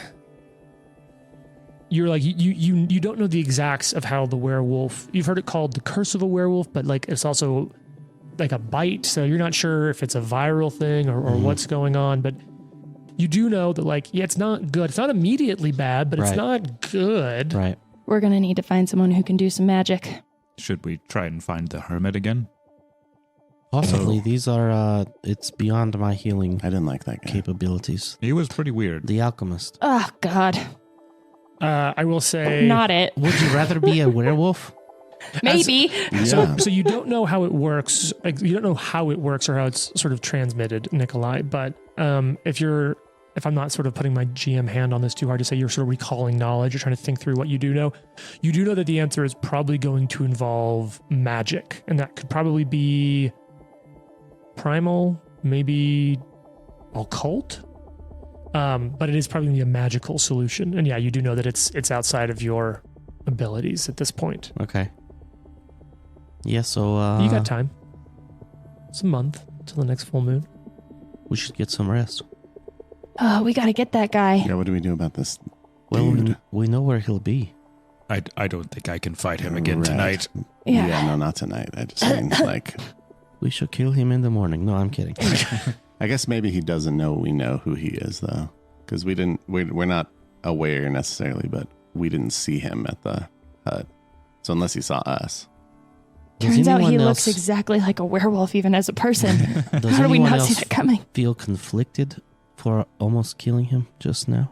S2: you're like you don't know the exacts of how the werewolf. You've heard it called the curse of a werewolf, but like it's also like a bite, so you're not sure if it's a viral thing or what's going on. But you do know that like it's not good. It's not immediately bad, but it's
S4: Right.
S2: not good.
S4: Right.
S3: We're going to need to find someone who can do some magic.
S1: Should we try and find the hermit again?
S4: Possibly. These are, it's beyond my healing
S5: I didn't like that guy.
S4: capabilities.
S1: He was pretty weird.
S4: The alchemist.
S3: Oh, God.
S2: I will say
S3: Not it.
S4: Would you rather be a werewolf?
S3: Maybe.
S5: Yeah.
S2: So you don't know how it works. Like, you don't know how it works or how it's sort of transmitted, Nikolai. But if I'm not sort of putting my GM hand on this too hard to say, you're sort of recalling knowledge. You're trying to think through what you do know. You do know that the answer is probably going to involve magic, and that could probably be primal, maybe occult. But it is probably going to be a magical solution. And yeah, you do know that it's outside of your abilities at this point.
S4: Okay. Yeah, so...
S2: You got time. It's a month till the next full moon.
S4: We should get some rest.
S3: Oh, we got to get that guy.
S5: Yeah, what do we do about this
S4: Well,
S5: dude?
S4: we know where he'll be.
S1: I don't think I can fight him again
S5: Right.
S1: tonight.
S3: Yeah.
S5: No, not tonight. I just mean, like,
S4: We should kill him in the morning. No, I'm kidding.
S5: I guess maybe he doesn't know we know who he is, though. Because we're not aware necessarily, but we didn't see him at the hut. So unless he saw us.
S4: Does
S3: Turns out he
S4: anyone
S3: looks
S4: else-
S3: exactly like a werewolf, even as a person.
S4: Does
S3: How do we
S4: anyone
S3: not see
S4: else
S3: that coming?
S4: feel conflicted for almost killing him just now?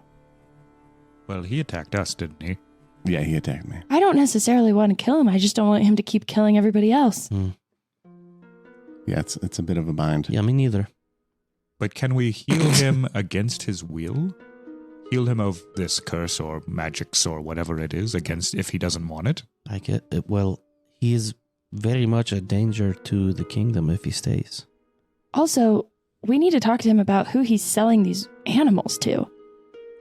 S1: Well, he attacked us, didn't he?
S5: Yeah, he attacked me.
S3: I don't necessarily want to kill him. I just don't want him to keep killing everybody else.
S5: Yeah, it's a bit of a bind.
S4: Yeah, me neither.
S1: But can we heal him against his will? Heal him of this curse or magics or whatever it is against if he doesn't want it?
S4: I get it. Well, he is very much a danger to the kingdom if he stays.
S3: Also, we need to talk to him about who he's selling these animals to.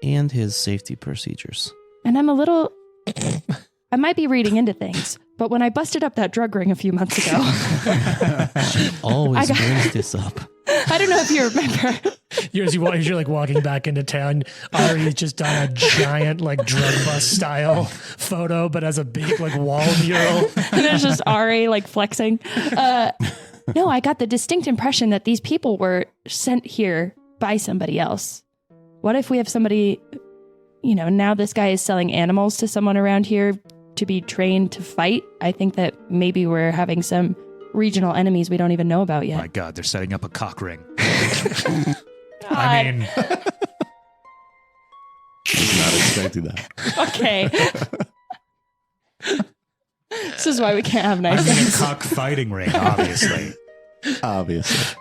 S4: And his safety procedures.
S3: And I'm a little... I might be reading into things, but when I busted up that drug ring a few months ago...
S4: Always
S3: I got-
S4: brings this up.
S3: I don't know if you remember.
S2: You're like walking back into town. Ari's just done a giant like drug bust style photo, but as a big like wall mural.
S3: And there's just Ari like flexing. No, I got the distinct impression that these people were sent here by somebody else. What if we have somebody, now this guy is selling animals to someone around here to be trained to fight? I think that maybe we're having some regional enemies we don't even know about yet.
S1: My God, they're setting up a cock ring.
S3: God.
S1: I mean,
S5: I was not expecting that.
S3: Okay. This is why we can't have
S1: I
S3: nice
S1: mean a
S3: things.
S1: cock fighting ring, obviously.
S5: Obviously.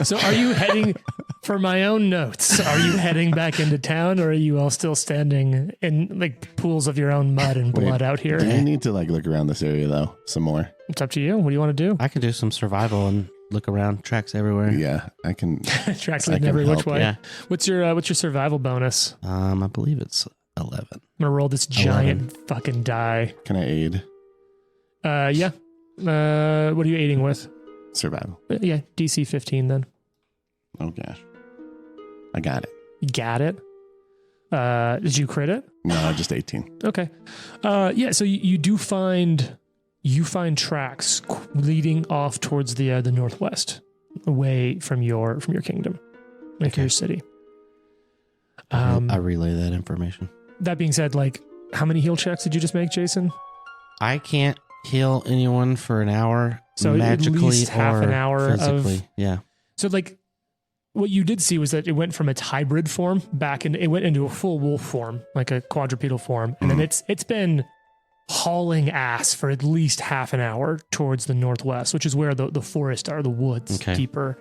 S2: So are you heading, for my own notes, are you heading back into town, or are you all still standing in like pools of your own mud and blood out here?
S5: Do you need to look around this area though some more?
S2: It's up to you. What do you want to do?
S4: I can do some survival and look around. Tracks everywhere.
S5: Yeah, I can.
S2: Tracks
S5: I
S2: leading
S5: can
S2: every which
S5: help.
S2: way.
S4: Yeah.
S2: What's your survival bonus?
S4: I believe it's 11.
S2: I'm gonna roll this giant fucking die.
S5: Can I aid
S2: Yeah. What are you aiding with?
S5: survival?
S2: Yeah, DC 15 then.
S5: Oh gosh, I got it.
S2: You got it. Did you crit it?
S5: No, just 18.
S2: Okay. Yeah. So you do find tracks leading off towards the northwest, away from your kingdom, like
S4: Okay.
S2: your city.
S4: I relay that information.
S2: That being said, like, how many heal checks did you just make, Jason?
S4: I can't heal anyone for an hour
S2: So at
S4: magically
S2: least half
S4: or
S2: an hour of-
S4: physically. Yeah.
S2: So like, what you did see was that it went from its hybrid form it went into a full wolf form, like a quadrupedal form, and then it's been hauling ass for at least half an hour towards the northwest, which is where the forest are, the woods
S4: Okay.
S2: deeper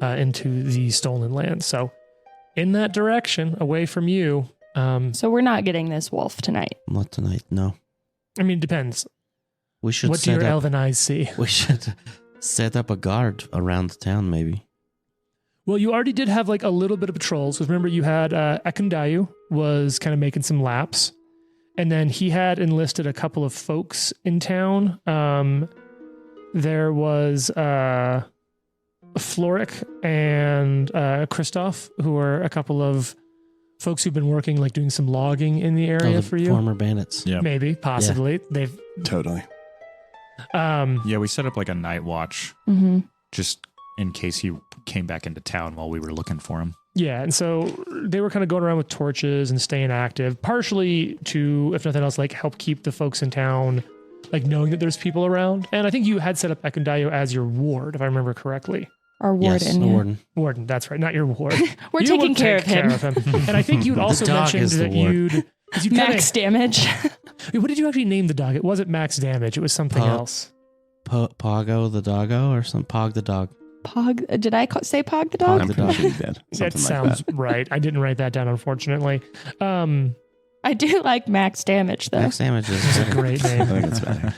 S2: into the stolen land. So in that direction, away from you.
S3: So we're not getting this wolf tonight.
S4: Not tonight. No.
S2: I mean, it depends.
S4: We should
S2: What do
S4: set
S2: your
S4: up.
S2: elven eyes see?
S4: We should set up a guard around the town, maybe.
S2: Well, you already did have like a little bit of patrols. Because remember, you had Ekundayu was kind of making some laps. And then he had enlisted a couple of folks in town. There was Floric and Christoph, who are a couple of folks who've been working, like doing some logging in the area
S4: the
S2: for you.
S4: former bandits.
S1: Yeah.
S2: Maybe, possibly. They've
S5: Totally.
S1: Yeah, we set up like a night watch
S3: Mm-hmm.
S1: just in case he came back into town while we were looking for him.
S2: Yeah, and so they were kind of going around with torches and staying active, partially to, if nothing else, like help keep the folks in town, like knowing that there's people around. And I think you had set up Ekundayo as your ward, if I remember correctly.
S3: Our
S4: Yes,
S3: warden.
S4: the
S3: yeah.
S4: warden.
S2: Warden, that's right, not your ward.
S3: We're
S2: You
S3: taking
S2: will
S3: care
S2: take
S3: of him.
S2: And I think you'd also
S4: dog
S2: mentioned
S4: is the
S2: that
S4: ward.
S2: you'd
S3: Max damage.
S2: what did you actually name the dog? It wasn't max damage. It was something
S4: Pug.
S2: else.
S4: Pogo the doggo or some Pog the dog.
S3: Pog. Did I say Pog the dog?
S5: I'm
S4: the
S5: pretty
S4: dog.
S5: sure you did.
S2: That
S5: Something
S2: sounds
S5: like
S2: right. I didn't write that down, unfortunately.
S3: I do like max damage though.
S4: Max damage is
S2: It's a
S4: better.
S2: great
S5: that. I
S2: name.
S5: think it's better.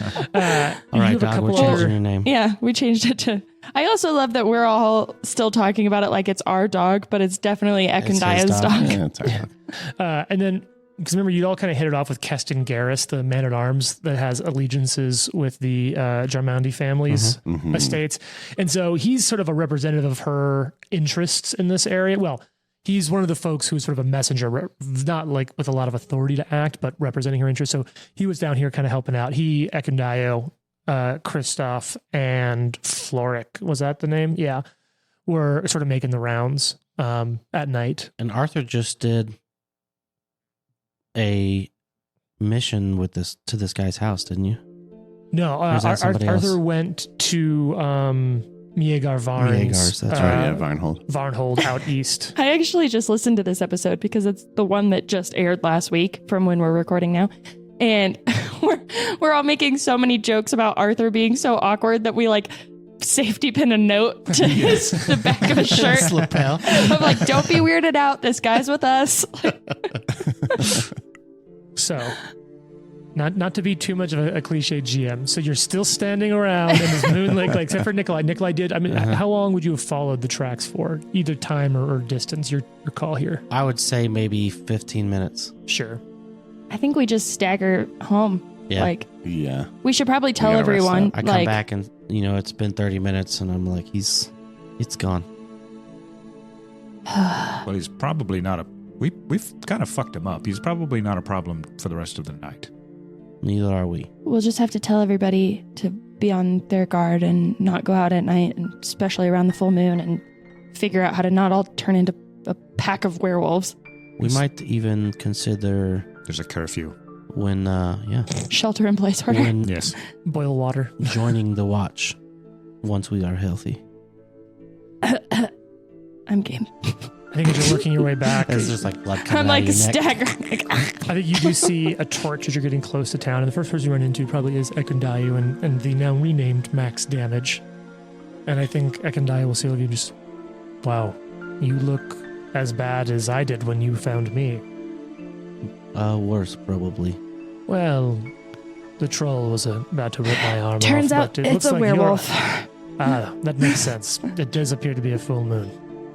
S4: All
S2: You
S4: right,
S2: have a
S4: dog, we're
S2: couple
S4: changing
S2: other-
S4: your name.
S3: Yeah, we changed it to. I also love that we're all still talking about it like it's our dog, but it's definitely
S4: It's his
S3: Ekundaya's
S4: dog.
S3: dog.
S5: Yeah, it's our dog.
S2: And then because remember, you all kind of hit it off with Keston Garrus, the man at arms that has allegiances with the Jarmandi family's estates. And so he's sort of a representative of her interests in this area. Well, he's one of the folks who's sort of a messenger, not like with a lot of authority to act, but representing her interests. So he was down here kind of helping out. He, Ekundayo, Kristoff, and Floric, was that the name? Yeah. Were sort of making the rounds at night.
S4: And Arthur just did a mission with to this guy's house, didn't you?
S2: No,
S4: Or is that somebody else?
S2: Arthur went to Miegar
S4: Miegar's,
S2: Varn's.
S4: that's
S5: Yeah, Varnhold.
S2: Varnhold out east.
S3: I actually just listened to this episode because it's the one that just aired last week from when we're recording now. And we're all making so many jokes about Arthur being so awkward that we like safety pin a note to the back of his shirt.
S4: His lapel.
S3: I'm like, don't be weirded out. This guy's with us.
S2: So, not to be too much of a cliche GM. So you're still standing around in this moonlit, like, except for Nikolai. Nikolai did. I mean, how long would you have followed the tracks for? Either time or distance. Your call here.
S4: I would say maybe 15 minutes.
S2: Sure.
S3: I think we just stagger home.
S4: Yeah.
S3: Like,
S5: Yeah.
S3: we should probably tell
S5: gotta rest
S3: everyone.
S4: I come
S3: Like,
S4: back and, it's been 30 minutes and I'm like, it's gone.
S1: Well, he's probably not a. We've kind of fucked him up. He's probably not a problem for the rest of the night.
S4: Neither are we.
S3: we'll just have to tell everybody to be on their guard and not go out at night, and especially around the full moon, and figure out how to not all turn into a pack of werewolves.
S4: We might even consider
S1: There's a curfew.
S4: when,
S3: Shelter in place order.
S4: when
S1: Yes.
S2: Boil water.
S4: joining the watch once we are healthy.
S3: I'm game.
S2: I think as you're working your way back,
S4: It's just like blood coming
S3: I'm
S4: out
S3: like
S4: of your neck.
S3: staggering.
S2: I think you do see a torch as you're getting close to town, and the first person you run into probably is Ekundayu and the now renamed Max Damage. And I think Ekundayu will see all of you just, wow, you look as bad as I did when you found me.
S4: Worse, probably.
S2: Well, the troll was about to rip my arm
S3: Turns
S2: off.
S3: out
S2: but it
S3: it's
S2: looks
S3: a
S2: like you're-
S3: werewolf.
S2: That makes sense. It does appear to be a full moon.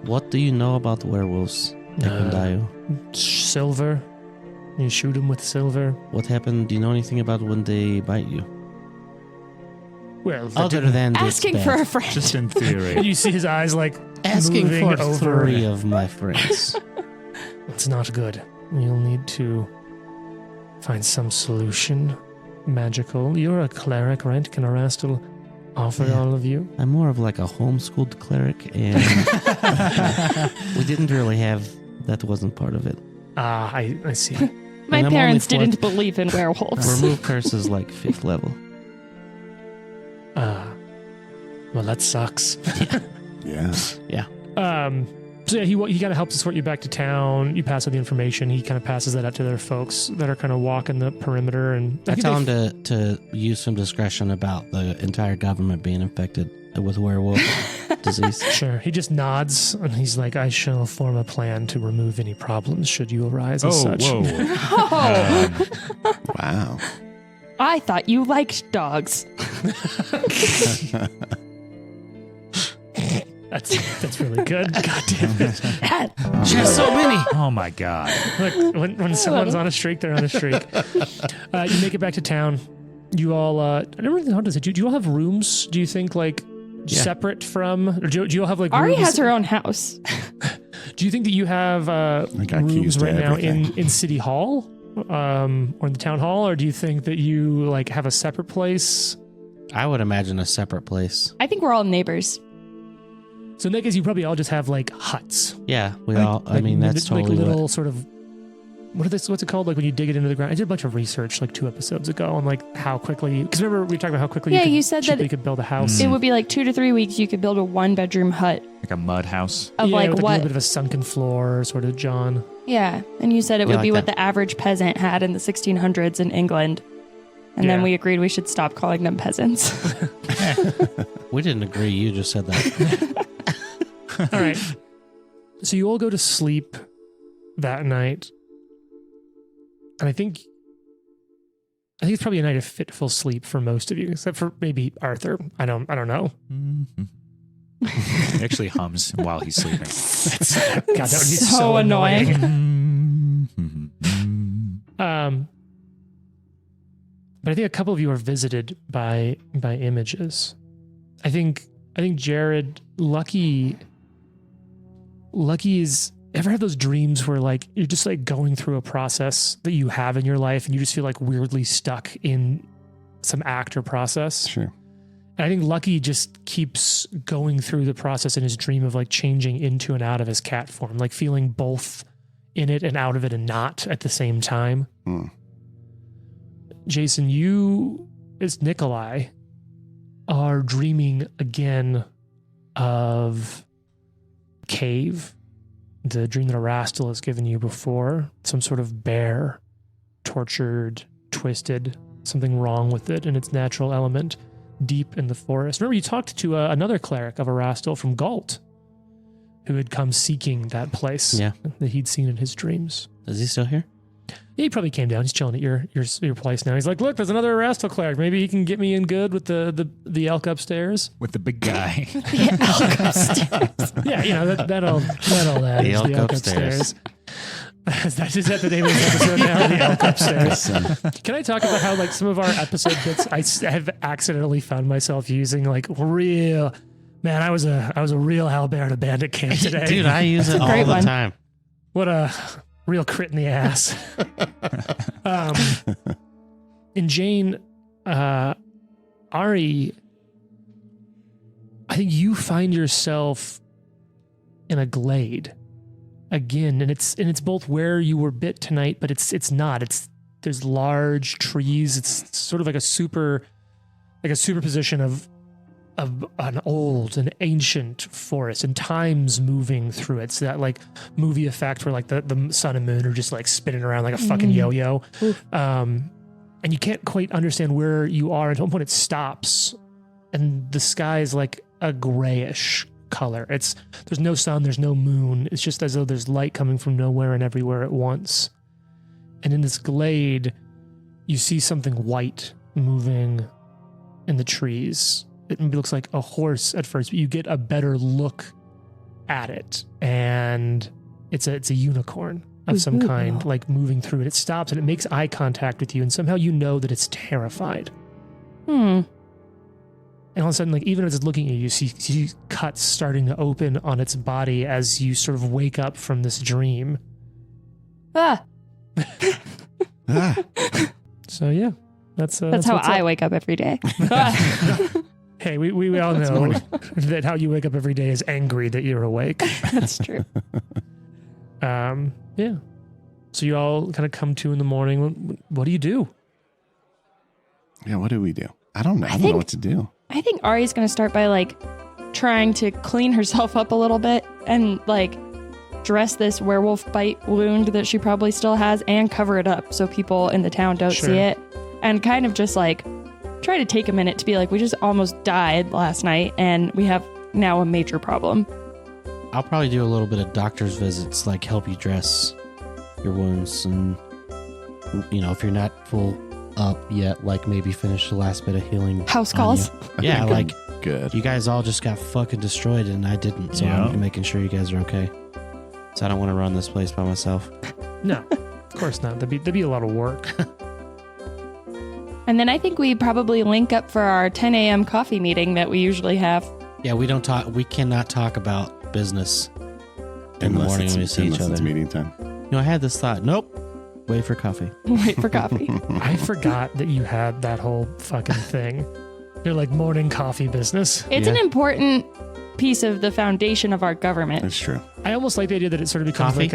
S4: What do you know about werewolves, Ekundayo?
S2: Silver. You shoot them with silver.
S4: What happened? Do you know anything about when they bite you?
S2: Well, that
S4: Other
S2: didn't-
S4: than
S3: Asking
S4: it's
S3: for
S4: bad.
S3: a friend.
S1: Just in
S2: And
S1: theory.
S2: you see his eyes like
S4: Asking
S2: moving
S4: for
S2: over.
S4: 3 of my friends.
S2: It's not good. You'll need to find some solution. Magical. You're a cleric, right? Can Arastal offer
S4: Yeah.
S2: all of you?
S4: I'm more of like a homeschooled cleric, and we didn't really have. That wasn't part of it.
S2: I see.
S3: My
S4: And I'm
S3: parents
S4: only
S3: didn't believe in werewolves.
S4: Remove curses like 5th level.
S2: Well, that sucks.
S5: Yeah.
S2: So yeah, he kind of helps escort you back to town. You pass out the information. He kind of passes that out to their folks that are kind of walking the perimeter. And
S4: I
S2: think
S4: tell him
S2: they-
S4: to use some discretion about the entire government being infected with werewolf disease.
S2: Sure. He just nods and he's like, I shall form a plan to remove any problems should you arise as
S1: Oh,
S2: such.
S1: whoa.
S3: Oh,
S5: Wow.
S3: I thought you liked dogs.
S2: That's really good. God damn it.
S4: She has so many.
S1: Oh my God.
S2: Look, when someone's on a streak, they're on a streak. You make it back to town. You all, I never really noticed it. Do you all have rooms, do you think, like,
S4: Yeah.
S2: separate from, or do you all have, like,
S3: Ari
S2: rooms?
S3: has her own house.
S2: Do you think that you have
S5: got keys
S2: rooms
S5: to
S2: right now
S5: everything.
S2: in City Hall or in the town hall, or do you think that you like have a separate place?
S4: I would imagine a separate place.
S3: I think we're all neighbors.
S2: So in that case, you probably all just have like huts.
S4: Yeah, we
S2: Like-
S4: all. I
S2: like
S4: mean, that's
S2: like
S4: totally
S2: little
S4: what.
S2: sort of. What's it called? Like when you dig it into the ground. I did a bunch of research like 2 episodes ago on like how quickly. Because remember we were talking about how quickly.
S3: Yeah,
S2: you, could,
S3: you said that
S2: cheaply could build a house.
S3: It would be like 2 to 3 weeks. You could build a 1-bedroom hut
S1: Like a mud house.
S3: of
S2: yeah,
S3: like
S2: with, a
S3: what?
S2: little bit of a sunken floor, sort of, John.
S3: Yeah, and you said it
S4: Yeah,
S3: would be
S4: like
S3: what the average peasant had in the 1600s in England. And then
S2: Yeah.
S3: we agreed we should stop calling them peasants.
S4: We didn't agree. You just said that.
S2: All right. So you all go to sleep that night. And I think it's probably a night of fitful sleep for most of you, except for maybe Arthur. I don't know.
S1: He actually hums while he's sleeping.
S2: God, that would be
S3: So
S2: so annoying.
S3: annoying.
S2: But I think a couple of you are visited by images. I think Jared, Lucky is, ever have those dreams where like you're just like going through a process that you have in your life and you just feel like weirdly stuck in some act or process?
S5: Sure.
S2: And I think Lucky just keeps going through the process in his dream of like changing into and out of his cat form, like feeling both in it and out of it and not at the same time. Jason, you as Nikolai are dreaming again of cave, the dream that Erastil has given you before, some sort of bear, tortured, twisted, something wrong with it in its natural element, deep in the forest. Remember, you talked to another cleric of Erastil from Galt, who had come seeking that place that he'd seen in his dreams.
S4: Is he still here?
S2: Yeah, he probably came down. He's chilling at your place now. He's like, look, there's another Erastil cleric. Maybe he can get me in good with the elk upstairs.
S1: With the big guy.
S3: The elk upstairs.
S2: Yeah, you know, that all that
S4: The
S2: is
S4: elk
S2: the elk
S4: upstairs.
S2: That is at the name of this episode now, the elk upstairs. Can I talk about how like some of our episode bits I have accidentally found myself using like real, man, I was a real Albert at bandit camp today.
S4: Dude, I use it all
S3: great
S4: the
S3: one.
S4: time.
S2: What a real crit in the ass. And Jane, Ari, I think you find yourself in a glade again, and it's both where you were bit tonight, but it's not. There's large trees. It's sort of like a superposition of an old and ancient forest and time's moving through it. So that like movie effect where like the sun and moon are just like spinning around like a fucking yo-yo. And you can't quite understand where you are. At one point it stops and the sky is like a grayish color. There's no sun, there's no moon. It's just as though there's light coming from nowhere and everywhere at once. And in this glade, you see something white moving in the trees. It maybe looks like a horse at first, but you get a better look at it. And it's a unicorn of some kind, like moving through it. It stops and it makes eye contact with you. And somehow you know that it's terrified. And all of a sudden, like even as it's looking at you, you see cuts starting to open on its body as you sort of wake up from this dream. So yeah, that's
S3: how
S2: what's
S3: I
S2: up.
S3: wake up every day.
S2: Hey, we all know that how you wake up every day is angry that you're awake.
S3: That's true.
S2: Yeah. So you all kind of come to in the morning. What do you do?
S5: Yeah, what do we do? I don't know. I don't know what to do.
S3: I think Ari's going to start by like trying to clean herself up a little bit and like dress this werewolf bite wound that she probably still has and cover it up so people in the town don't see it. And kind of just like try to take a minute to be like, we just almost died last night and we have now a major problem.
S4: I'll probably do a little bit of doctor's visits, like help you dress your wounds and, you know, if you're not full up yet, like maybe finish the last bit of healing.
S3: House calls.
S4: Yeah, like
S5: good.
S4: You guys all just got fucking destroyed and I didn't, so I'm making sure you guys are okay. So I don't want to run this place by myself.
S2: No, of course not. That'd be a lot of work.
S3: And then I think we probably link up for our 10 a.m. coffee meeting that we usually have.
S4: Yeah, we cannot talk about business in the morning when we see each other.
S5: It's meeting time.
S4: You know, I had this thought. Nope. Wait for coffee.
S3: Wait for coffee.
S2: I forgot that you had that whole fucking thing. You're like morning coffee business.
S3: It's an important piece of the foundation of our government.
S5: That's true.
S2: I almost like the idea that it sort of becomes
S4: Coffee?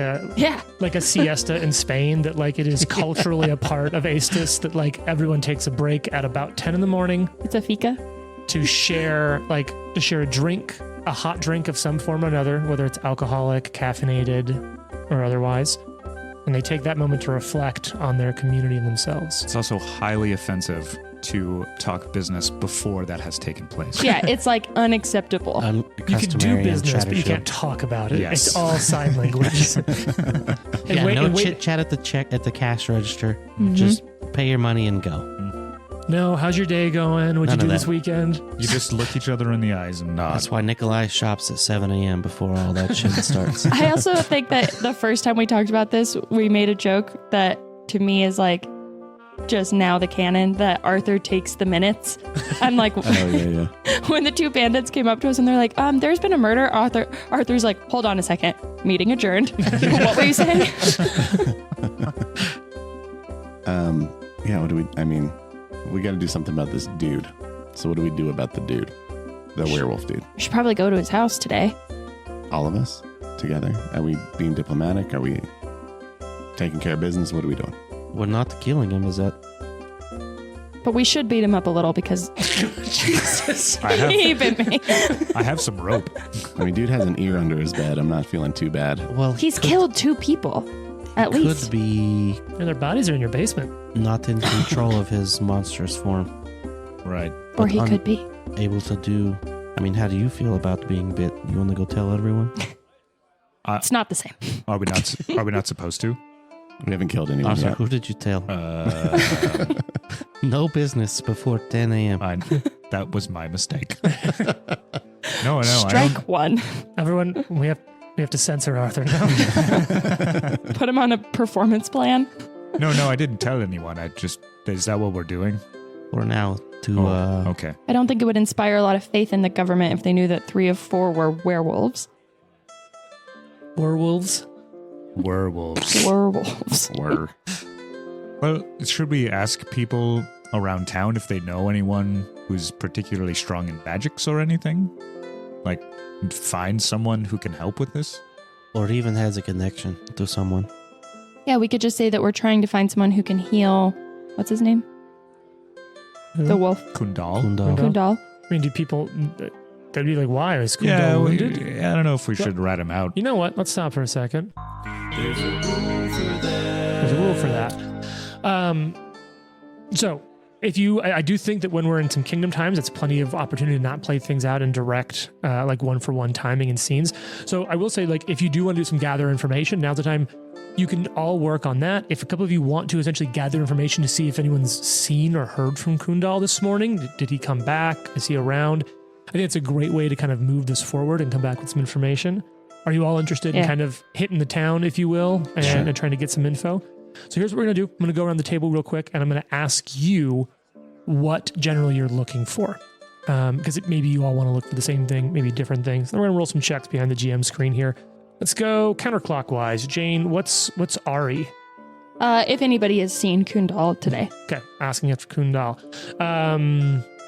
S2: like a siesta in Spain, that like it is culturally a part of Aestus, that like everyone takes a break at about 10 in the morning
S3: It's a fika.
S2: to share a drink, a hot drink of some form or another, whether it's alcoholic, caffeinated, or otherwise. And they take that moment to reflect on their community and themselves.
S1: It's also highly offensive to talk business before that has taken place.
S3: Yeah, it's like unacceptable.
S2: You can do business, but you can't talk about it.
S1: Yes.
S2: It's all sign language.
S4: No chit chat at the cash register. Just pay your money and go.
S2: No, how's your day going? What'd
S4: None
S2: you
S4: of
S2: do this
S4: that.
S2: weekend?
S1: You just look each other in the eyes and nod.
S4: That's why Nikolai shops at 7 a.m. before all that shit starts.
S3: I also think that the first time we talked about this, we made a joke that to me is like, just now the canon that Arthur takes the minutes. I'm like,
S5: Oh yeah.
S3: when the two bandits came up to us and they're like, there's been a murder. Arthur's like, hold on a second. Meeting adjourned. What were you saying?
S5: Yeah. We got to do something about this dude. So what do we do about the dude, the werewolf dude?
S3: We should probably go to his house today.
S5: All of us together? Are we being diplomatic? Are we taking care of business? What are we doing?
S4: We're not killing him, is that?
S3: But we should beat him up a little because
S2: Jesus.
S3: he bit me.
S1: I have some rope.
S5: I mean, dude has an ear under his bed. I'm not feeling too bad.
S4: Well,
S3: He's killed 2 people, at least.
S4: Could be
S2: And their bodies are in your basement.
S4: not in control of his monstrous form.
S1: Right.
S3: Or
S4: but
S3: he could be.
S4: Able to do. I mean, how do you feel about being bit? You want to go tell everyone?
S3: It's not the same.
S1: Are we not supposed to?
S5: We haven't killed anyone
S4: Arthur,
S5: yet.
S4: who did you tell? No business before 10 a.m.
S1: That was my mistake. No, I
S3: Strike 1.
S2: Everyone, we have to censor Arthur now.
S3: Put him on a performance plan.
S1: don't. No, I didn't tell anyone. Is that what we're doing?
S4: For now, to
S1: Okay.
S3: I don't think it would inspire a lot of faith in the government if they knew that 3 of 4 were werewolves.
S2: Werewolves.
S1: Werewolves.
S3: Werewolves.
S5: Or
S1: Well, should we ask people around town if they know anyone who's particularly strong in magics or anything? Like, find someone who can help with this?
S4: or even has a connection to someone.
S3: Yeah, we could just say that we're trying to find someone who can heal. What's his name? The wolf.
S1: Kundal?
S4: Kundal.
S3: Kundal.
S2: I mean, do people... They'd be like, why? Is Kundal
S1: Yeah,
S2: wounded?
S1: I don't know if we should rat him out.
S2: You know what? Let's stop for a second. There's a rule for that. So, if you, I do think that when we're in some kingdom times, it's plenty of opportunity to not play things out in direct, like 1-for-1 timing and scenes. So I will say, like, if you do want to do some gather information, now's the time. You can all work on that. If a couple of you want to essentially gather information to see if anyone's seen or heard from Kundal this morning, did he come back? Is he around? I think it's a great way to kind of move this forward and come back with some information. Are you all interested in
S3: Yeah.
S2: kind of hitting the town, if you will, and trying to get some info? So here's what we're going to do. I'm going to go around the table real quick, and I'm going to ask you what generally you're looking for. Because maybe you all want to look for the same thing, maybe different things. Then we're going to roll some checks behind the GM screen here. Let's go counterclockwise. Jane, what's Ari?
S3: If anybody has seen Kundal today.
S2: Okay, asking after Kundal.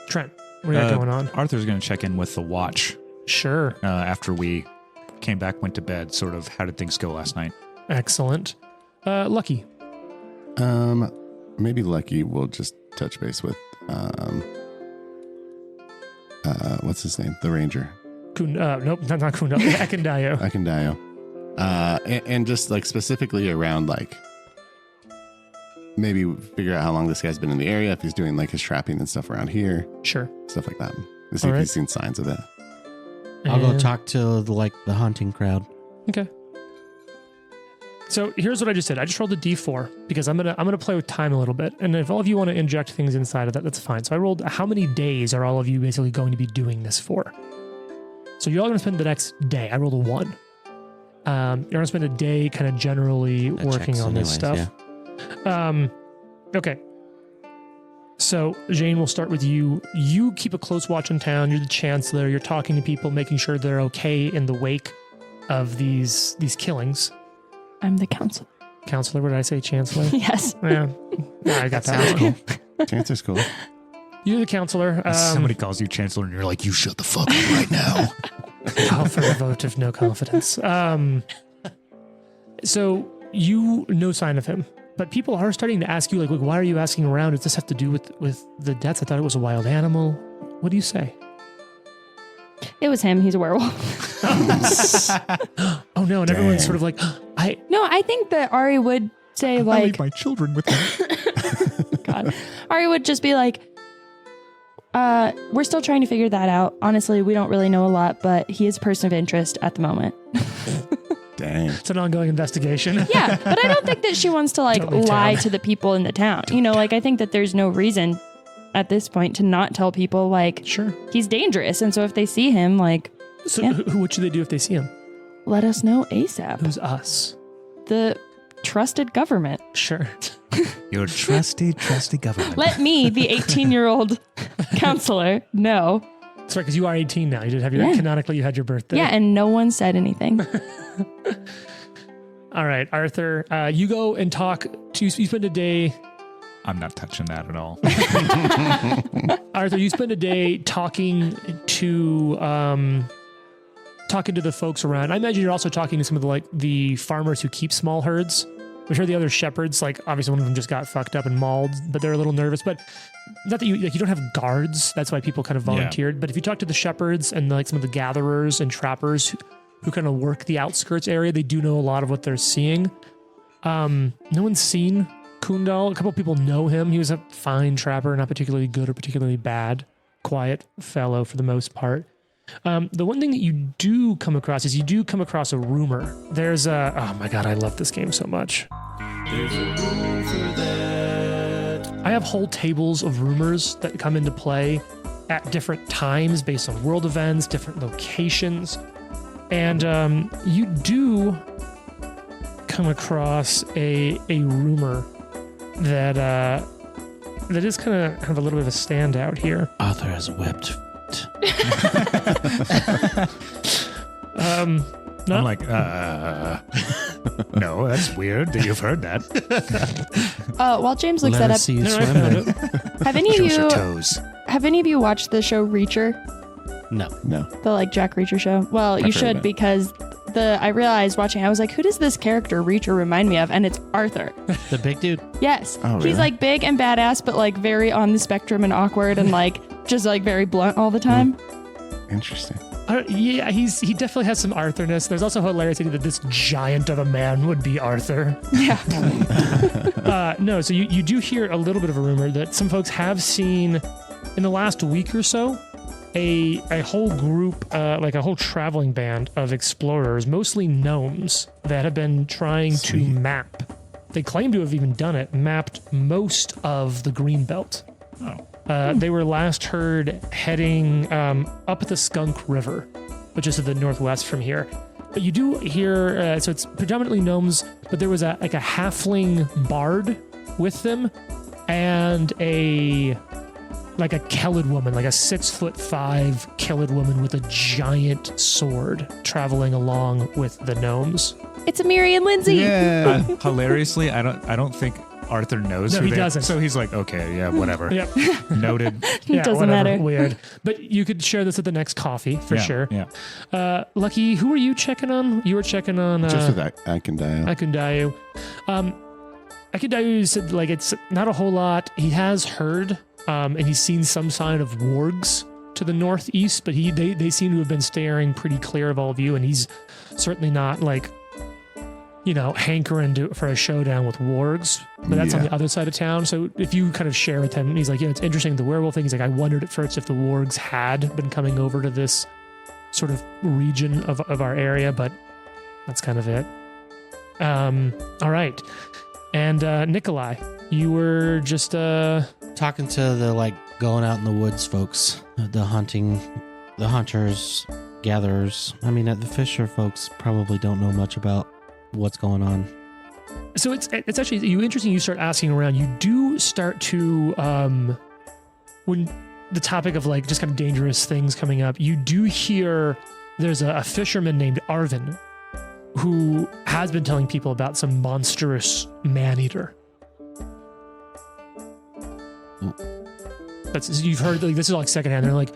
S2: Trent, what do you got going on?
S1: Arthur's going to check in with the watch
S2: Sure.
S1: after we came back, went to bed. Sort of, how did things go last night?
S2: Excellent. Lucky.
S5: maybe Lucky will just touch base with what's his name? The Ranger.
S2: Nope, not Kundal. Ekendayo.
S5: Akendayo. And just like specifically around like maybe figure out how long this guy's been in the area, if he's doing like his trapping and stuff around here,
S2: Sure.
S5: stuff like that. To see
S2: All
S5: if
S2: right.
S5: he's seen signs of it.
S4: I'll go
S2: And-
S4: talk to the hunting crowd.
S2: Okay. So here's what I just did. I just rolled a d4 because I'm gonna play with time a little bit, and if all of you want to inject things inside of that, that's fine. So I rolled how many days are all of you basically going to be doing this for? So you're all going to spend the next day. I rolled a 1. You're going to spend a day kind of generally
S4: That
S2: working
S4: checks
S2: on this
S4: anyways,
S2: stuff. Okay. So Jane, we'll start with you. You keep a close watch in town. You're the chancellor. You're talking to people, making sure they're okay in the wake of these killings.
S3: I'm the counselor.
S2: Counselor, what did I say? Chancellor?
S3: Yes.
S2: Yeah, I got that.
S5: Sounds
S2: one.
S5: cool. Chancer's cool.
S2: You're the counselor.
S1: Somebody calls you chancellor and you're like, you shut the fuck up right now.
S2: Call for a vote of no confidence. So you no sign of him, but people are starting to ask you, like, why are you asking around? Does this have to do with the deaths? I thought it was a wild animal. What do you say?
S3: It was him. He's a werewolf.
S2: Oh no! And everyone's sort of like,
S3: No, I think that Ari would say
S1: I
S3: like,
S1: leave my children with me.
S3: God. Ari would just be like, we're still trying to figure that out. Honestly, we don't really know a lot, but he is a person of interest at the moment.
S5: Dang.
S2: it's an ongoing investigation.
S3: Yeah, but I don't think that she wants to like
S2: Totally
S3: lie
S2: town.
S3: to the people in the town. You know, like I think that there's no reason at this point to not tell people like
S2: Sure.
S3: he's dangerous. And so if they see him, like,
S2: So
S3: Yeah.
S2: what should they do if they see him?
S3: let us know ASAP.
S2: Who's us?
S3: The trusted government.
S2: Sure.
S1: Your trusty government.
S3: Let me, the 18-year-old counselor, know.
S2: That's right, because you are 18 now. You did have your,
S3: Yeah.
S2: canonically, you had your birthday.
S3: Yeah, and no one said anything.
S2: All right, Arthur, you go and talk to, you spend a day,
S1: I'm not touching that at all.
S2: Arthur, you spend a day talking to the folks around. I imagine you're also talking to some of the farmers who keep small herds. I'm sure the other shepherds, obviously one of them just got fucked up and mauled, but they're a little nervous. But not that you don't have guards. That's why people kind of volunteered. But if you talk to the shepherds and some of the gatherers and trappers who kind of work the outskirts area, they do know a lot of what they're seeing. No one's seen Kundal. A couple of people know him. He was a fine trapper, not particularly good or particularly bad. Quiet fellow for the most part. The one thing that you do come across is a rumor. There's a, oh my God, I love this game so much. There's a rumor for that. I have whole tables of rumors that come into play at different times based on world events, different locations. And you do come across a rumor that is kind of have a little bit of a standout here.
S4: Arthur has wept.
S1: I'm like, no, that's weird that you've heard that.
S3: While James looks
S4: Let
S3: that
S4: us
S3: up,
S4: see you
S2: No, I
S4: swim.
S2: found
S4: then.
S2: it.
S3: have any of you watched the show Reacher?
S4: No.
S5: No.
S3: The Jack Reacher show? Well, you
S5: heard of
S3: should
S5: it.
S3: because I realized watching, I was like, who does this character Reacher remind me of? And it's Arthur.
S4: The big dude.
S3: Yes.
S5: Oh,
S3: He's
S5: really?
S3: big and badass, but very on the spectrum and awkward and just very blunt all the time.
S5: Interesting.
S2: Yeah, he definitely has some Arthurness. There's also hilarity that this giant of a man would be Arthur.
S3: Yeah.
S2: No, so you do hear a little bit of a rumor that some folks have seen in the last week or so a whole group, a whole traveling band of explorers, mostly gnomes, that have been trying to map. They claim to have even done it, mapped most of the green belt. They were last heard heading up the Skunk River, which is to the northwest from here. But you do hear, so it's predominantly gnomes, but there was a halfling bard with them and a Kellid woman, a 6'5" Kellid woman with a giant sword traveling along with the gnomes.
S3: It's Amiri and Lindsay.
S5: Yeah.
S1: Hilariously, I don't think Arthur knows
S2: No,
S1: who
S2: he
S1: they
S2: doesn't.
S1: So he's like, okay, yeah, whatever.
S2: Yep.
S1: Noted.
S2: Yeah,
S3: Doesn't
S2: whatever.
S3: matter.
S2: Weird. But you could share this at the next coffee for
S1: Yeah,
S2: sure.
S1: Yeah.
S2: Lucky, who were you checking on? You were checking on
S5: Just with Akindayo.
S2: Akundayu. Akundayu said it's not a whole lot. He has heard and he's seen some sign of wargs to the northeast, but they seem to have been staring pretty clear of all of you, and he's certainly not hankering for a showdown with wargs, but that's on the other side of town. So if you kind of share with him, he's like, yeah, it's interesting, the werewolf thing. He's like, I wondered at first if the wargs had been coming over to this sort of region of our area, but that's kind of it. All right. And Nikolai, you were just
S4: Talking to the going out in the woods folks, the hunters, gatherers. I mean, the fisher folks probably don't know much about what's going on.
S2: so it's actually interesting you start asking around. You do start to when the topic of just kind of dangerous things coming up, you do hear there's a fisherman named Arvin who has been telling people about some monstrous man-eater. You've heard this is secondhand. They're like,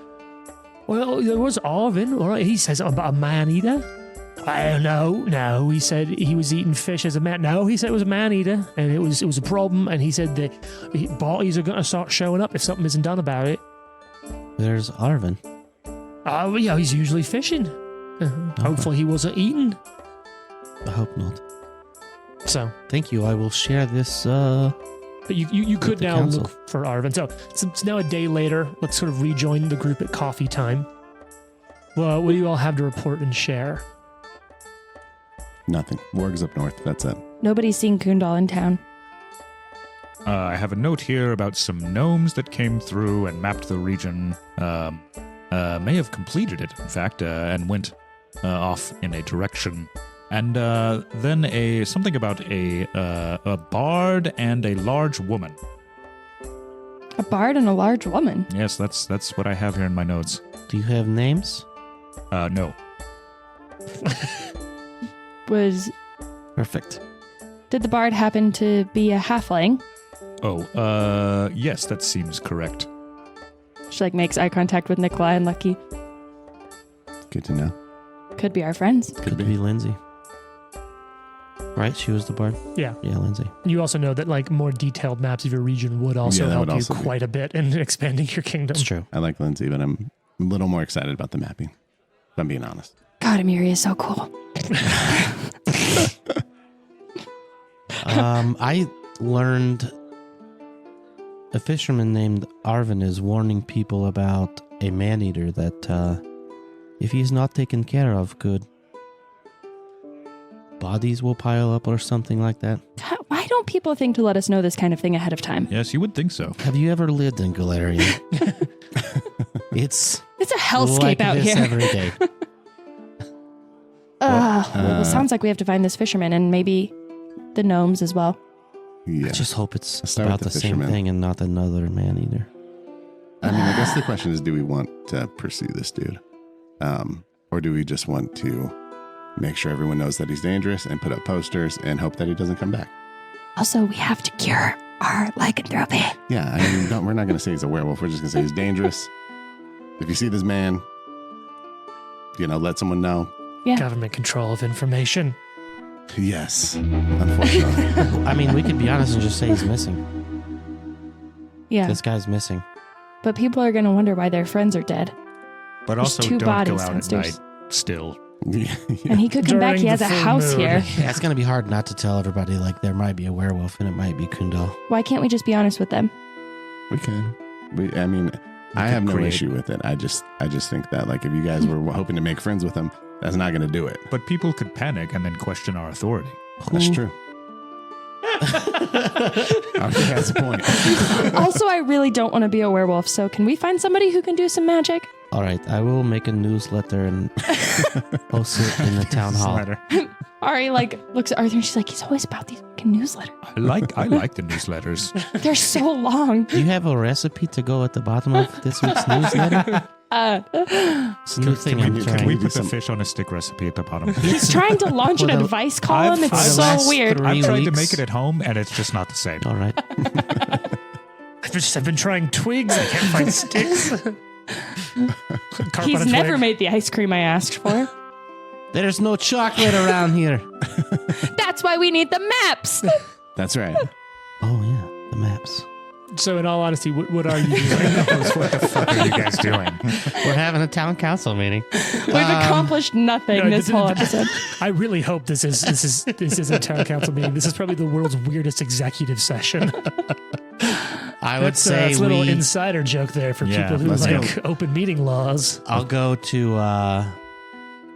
S2: well, there was Arvin, all right. He says about a man-eater. I don't know. No, he said he was eating fish as a man. No, he said it was a man-eater, and it was a problem. And he said that bodies are going to start showing up if something isn't done about it.
S4: There's Arvin.
S2: Oh, yeah, he's usually fishing. Hopefully, he wasn't eating.
S4: I hope not.
S2: So,
S4: Thank you. I will share this.
S2: but you could
S4: the
S2: now
S4: council.
S2: look for Arvin. So it's now a day later. Let's sort of rejoin the group at coffee time. Well, what do you all have to report and share?
S5: Nothing. Warg's up north. That's it.
S3: Nobody's seen Kundal in town.
S1: I have a note here about some gnomes that came through and mapped the region. May have completed it, in fact, and went off in a direction And then something about a bard and a large woman.
S3: A bard and a large woman.
S1: Yes, that's what I have here in my notes.
S4: Do you have names?
S1: No.
S4: Perfect.
S3: Did the bard happen to be a halfling?
S1: Oh, yes, that seems correct.
S3: She like makes eye contact with Nikolai and Lucky.
S5: Good to know.
S3: Could be our friends.
S4: Could be Lindsay. Right? She was the bard?
S2: Yeah.
S4: Yeah, Lindsay.
S2: You also know that like more detailed maps of your region would also
S5: Yeah, that
S2: help
S5: would
S2: you
S5: also be-
S2: quite a bit in expanding your kingdom.
S4: That's true.
S5: I like Lindsay, but I'm a little more excited about the mapping, if I'm being honest.
S3: God, Amiri is so cool.
S4: I learned a fisherman named Arvin is warning people about a man-eater that if he's not taken care of, could bodies will pile up or something like that.
S3: Why don't people think to let us know this kind of thing ahead of time?
S1: Yes, you would think so.
S4: Have you ever lived in Galarian? It's
S3: It's a hellscape
S4: like
S3: out
S4: this
S3: here.
S4: every day.
S3: Well, it sounds like we have to find this fisherman and maybe the gnomes as well.
S5: Yeah.
S4: I just hope it's
S5: Let's start
S4: about
S5: with
S4: the
S5: the
S4: same
S5: fisherman.
S4: thing and not another man-eater.
S5: I mean, I guess the question is, do we want to pursue this dude? Or do we just want to make sure everyone knows that he's dangerous and put up posters and hope that he doesn't come back?
S3: Also, we have to cure our lycanthropy.
S5: Yeah, I mean, we're not going to say he's a werewolf. We're just going to say he's dangerous. If you see this man, let someone know.
S3: Yeah.
S2: Government control of information.
S5: Yes, unfortunately.
S4: I mean, we could be honest and just say he's missing.
S3: Yeah.
S4: This guy's missing.
S3: But people are going to wonder why their friends are dead.
S1: But
S3: There's
S1: also
S3: two
S1: don't go
S3: bodies
S1: out
S3: downstairs.
S1: at night still.
S5: Yeah.
S3: And he could come back.
S2: During
S3: He has
S2: the
S3: a
S2: full
S3: house
S2: moon.
S3: here.
S4: Yeah, it's gonna be hard not to tell everybody like there might be a werewolf and it might be Kundal.
S3: Why can't we just be honest with them?
S5: We can. I have no issue with it. I just think that like if you guys were hoping to make friends with him, that's not going to do it.
S1: But people could panic and then question our authority.
S5: That's true. Okay, that's a point.
S3: Also, I really don't want to be a werewolf, so can we find somebody who can do some magic?
S4: All right, I will make a newsletter and post it in the town hall.
S1: Newsletter.
S3: Ari looks at Arthur and she's like, he's always about these fucking newsletters.
S1: I like the newsletters.
S3: They're so long.
S4: Do you have a recipe to go at the bottom of this week's newsletter? It's a new thing I'm
S5: we-
S1: Can
S4: trying.
S1: we
S5: do
S1: put the
S5: some-
S1: fish on a stick recipe at the bottom?
S3: He's trying to launch an
S4: For the-
S3: advice column.
S1: I've-
S3: It's
S1: for the
S3: so
S4: last
S3: weird.
S4: 3
S1: I've tried to
S4: weeks.
S1: make it at home and it's just not the same.
S4: All right.
S2: I've been trying twigs. I can't find sticks. Carp
S3: He's
S2: on a
S3: never
S2: twig.
S3: made the ice cream I asked for.
S4: There's no chocolate around here.
S3: That's why we need the maps.
S5: That's right.
S4: Oh yeah, the maps.
S2: So, in all honesty, what are you doing?
S1: What the fuck are you guys doing?
S4: We're having a town council meeting.
S3: We've accomplished nothing
S2: no,
S3: this whole episode.
S2: I really hope this is a town council meeting. This is probably the world's weirdest executive session.
S4: I would say
S2: that's a little
S4: we.
S2: insider joke there for
S1: Yeah,
S2: people who
S5: let's
S2: like open meeting laws.
S4: I'll go to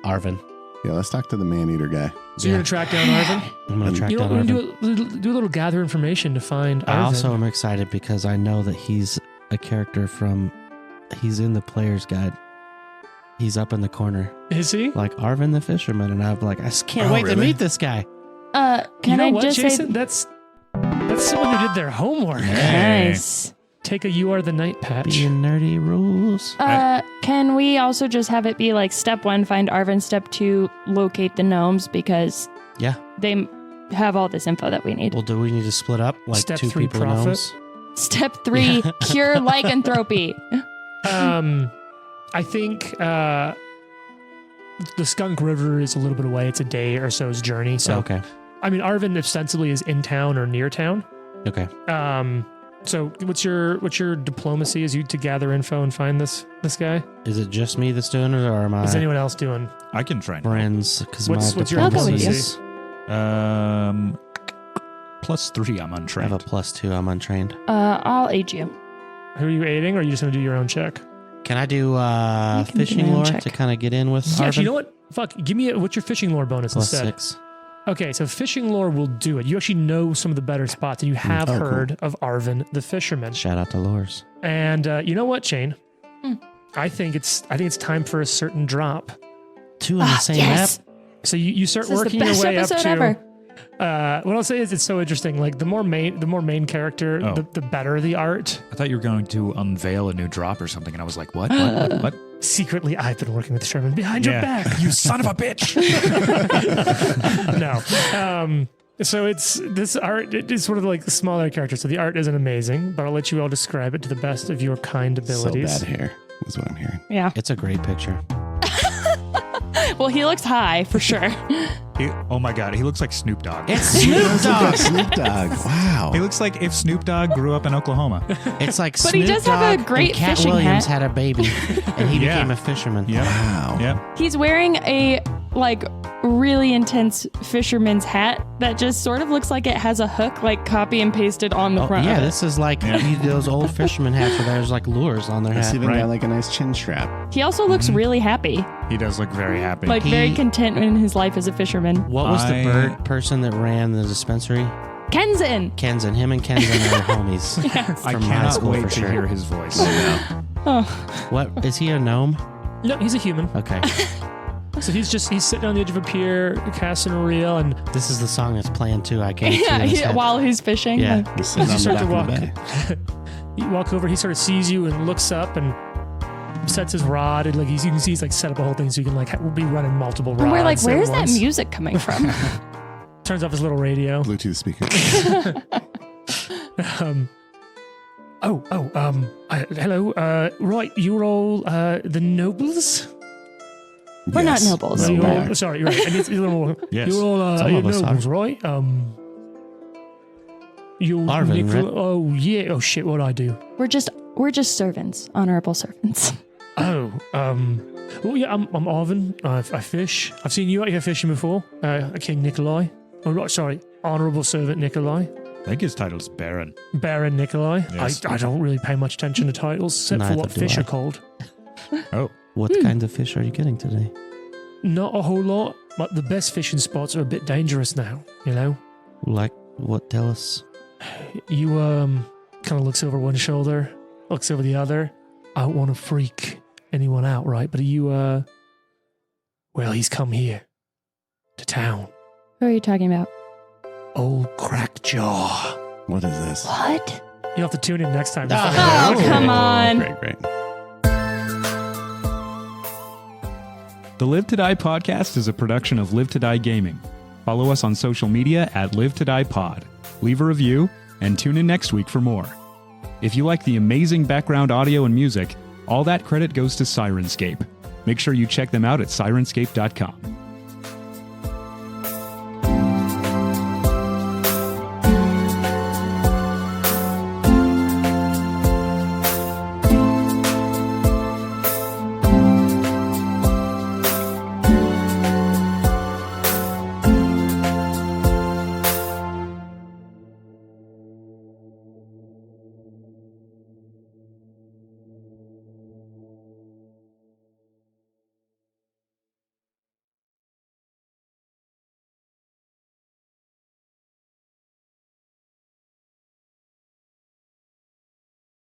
S4: Arvin.
S5: Yeah, let's talk to the man-eater guy.
S2: So you're gonna track down Arvin?
S4: I'm gonna track
S2: You know,
S4: down
S2: we're
S4: Arvin.
S2: gonna do a little gather information to find
S4: I
S2: Arvin.
S4: also am excited because I know that he's a character from. He's in the player's guide. He's up in the corner,
S2: Is he?
S4: like Arvin the fisherman, and I'm like, I just can't
S1: Oh,
S4: wait to
S1: really?
S4: meet this guy.
S3: Can
S2: You know
S3: I
S2: what,
S3: just
S2: Jason?
S3: say
S2: That's someone who did their homework.
S1: Hey.
S3: nice?
S2: Take a "You Are the Night" patch.
S4: Being nerdy rules.
S3: Can we also just have it be like step 1, find Arvin, step 2, locate the gnomes because
S4: Yeah.
S3: they have all this info that we need.
S4: Well, do we need to split up like
S2: Step
S4: 2
S2: 3,
S4: people
S2: profit.
S4: gnomes?
S3: Step 3, cure lycanthropy.
S2: I think the Skunk River is a little bit away. It's a day or so's journey. So,
S4: Okay.
S2: I mean, Arvin ostensibly is in town or near town.
S4: Okay.
S2: So what's your diplomacy? Is you to gather info and find this guy?
S4: Is it just me that's doing it, or am I
S2: Is anyone else doing?
S1: I can try. and help.
S4: friends? Because my
S2: What's your
S3: I'll go with
S4: diplomacy
S3: you.
S4: is.
S1: +3. I'm
S4: I
S1: untrained.
S4: have a +2. I'm untrained.
S3: I'll aid you.
S2: Who are you aiding, or are you just going to do your own check?
S4: Can I do
S3: can do
S4: fishing
S3: my own
S4: lore
S3: check.
S4: to kind of get in with
S2: Yeah,
S4: Arvin?
S2: you know what? Fuck, give me what's your fishing lore bonus instead?
S4: +6.
S2: Okay, so fishing lore will do it. You actually know some of the better spots, and you have
S5: Oh, cool.
S2: heard of Arvin the fisherman.
S4: Shout out to lores.
S2: And you know what, Shane?
S3: Hmm.
S2: I think it's time for a certain drop.
S4: 2 in the same
S3: yes.
S4: map.
S2: So you start
S3: This is
S2: working
S3: the
S2: your
S3: best
S2: way up
S3: episode
S2: to.
S3: ever.
S2: What I'll say is it's so interesting. Like the more main character,
S1: Oh.
S2: the better the art.
S1: I thought you were going to unveil a new drop or something, and I was like, what? What?
S2: Secretly, I've been working with Sherman behind your back.
S1: You son of a bitch.
S2: No. So it's this art. It's sort of like the smaller character. So the art isn't amazing, but I'll let you all describe it to the best of your kind abilities.
S5: So bad hair is what I'm hearing.
S3: Yeah.
S4: It's a great picture.
S3: Well, he looks high for sure.
S1: Oh my God, he looks like Snoop Dogg.
S4: It's Snoop Dogg.
S5: Snoop Dogg. Wow.
S1: He looks like if Snoop Dogg grew up in Oklahoma.
S4: It's like
S3: But
S4: Snoop
S3: he does
S4: Dogg
S3: have a great
S4: and Cat
S3: fishing
S4: Williams
S3: hat.
S4: had a baby, and he
S1: Yeah.
S4: became a fisherman.
S1: Yep.
S5: Wow.
S1: Yep.
S3: He's wearing a like really intense fisherman's hat that just sort of looks like it has a hook like copy and pasted on the
S4: Oh,
S3: front.
S4: yeah,
S3: of it.
S4: this is like those old fisherman hats where there's like lures on their
S5: It's
S4: hat.
S5: even
S1: Right.
S5: got like a nice chin strap.
S3: He also looks really happy,
S1: He does look very happy.
S3: like very
S4: He-
S3: content in his life as a fisherman.
S4: What was the
S1: I-
S4: bird person that ran the dispensary?
S3: Kenzen.
S4: Kenzen. Him and Kenzen are homies.
S1: I
S4: from high
S1: cannot
S4: school
S1: wait
S4: for
S1: to
S4: sure.
S1: hear his voice.
S3: Oh,
S4: What is he a gnome?
S2: No, he's a human.
S4: Okay,
S2: So he's sitting on the edge of a pier, casting a reel, and
S4: this is the song that's playing too. I can't.
S3: yeah, while he's fishing.
S4: Yeah.
S5: He's sitting
S2: As you
S5: on the
S2: start
S5: back
S2: to
S5: of the bay.
S2: you walk over. He sort of sees you and looks up and sets his rod. And like you can see, he's like set up a whole thing so you can like be running multiple rods.
S3: And we're like,
S2: at
S3: where's that
S2: once.
S3: music coming from?
S2: Turns off his little radio.
S5: Bluetooth speaker.
S2: Hello. Right, you're all the nobles.
S3: We're not
S5: Yes.
S3: nobles.
S2: So
S5: No,
S2: you're
S5: we
S2: all,
S5: are.
S2: sorry, you're right. I need a little more.
S1: Yes.
S2: You're all
S4: Some
S2: you're
S4: of us
S2: nobles,
S4: are.
S2: right? You're
S4: Arvin, right?
S2: Oh yeah. Oh shit. What I do?
S3: We're just servants, honorable servants.
S2: Oh. Well, yeah. I'm Arvin. I fish. I've seen you out here fishing before. King Nikolai. Oh, right. Sorry. Honorable servant Nikolai.
S1: I think his title's Baron.
S2: Baron Nikolai.
S1: Yes.
S2: I don't really pay much attention to titles except for
S4: Neither
S2: what
S4: do
S2: fish
S4: I.
S2: are called.
S1: Oh,
S4: What kind of fish are you getting today?
S2: Not a whole lot. But the best fishing spots are a bit dangerous now. You know.
S4: Like what? Tell us.
S2: You kind of looks over one shoulder, looks over the other. I don't want to freak anyone out, right? But are you well, he's come here to town.
S3: Who are you talking about?
S2: Old Crackjaw.
S5: What is this?
S3: What?
S2: You'll have to tune in next time. To
S4: Oh.
S2: find out.
S3: Oh, come on.
S5: Great, great.
S1: the Live to Die podcast is a production of Live to Die Gaming. Follow us on social media at Live to Die Pod. Leave a review and tune in next week for more. If you like the amazing background audio and music, all that credit goes to Syrinscape. Make sure you check them out at Syrinscape.com.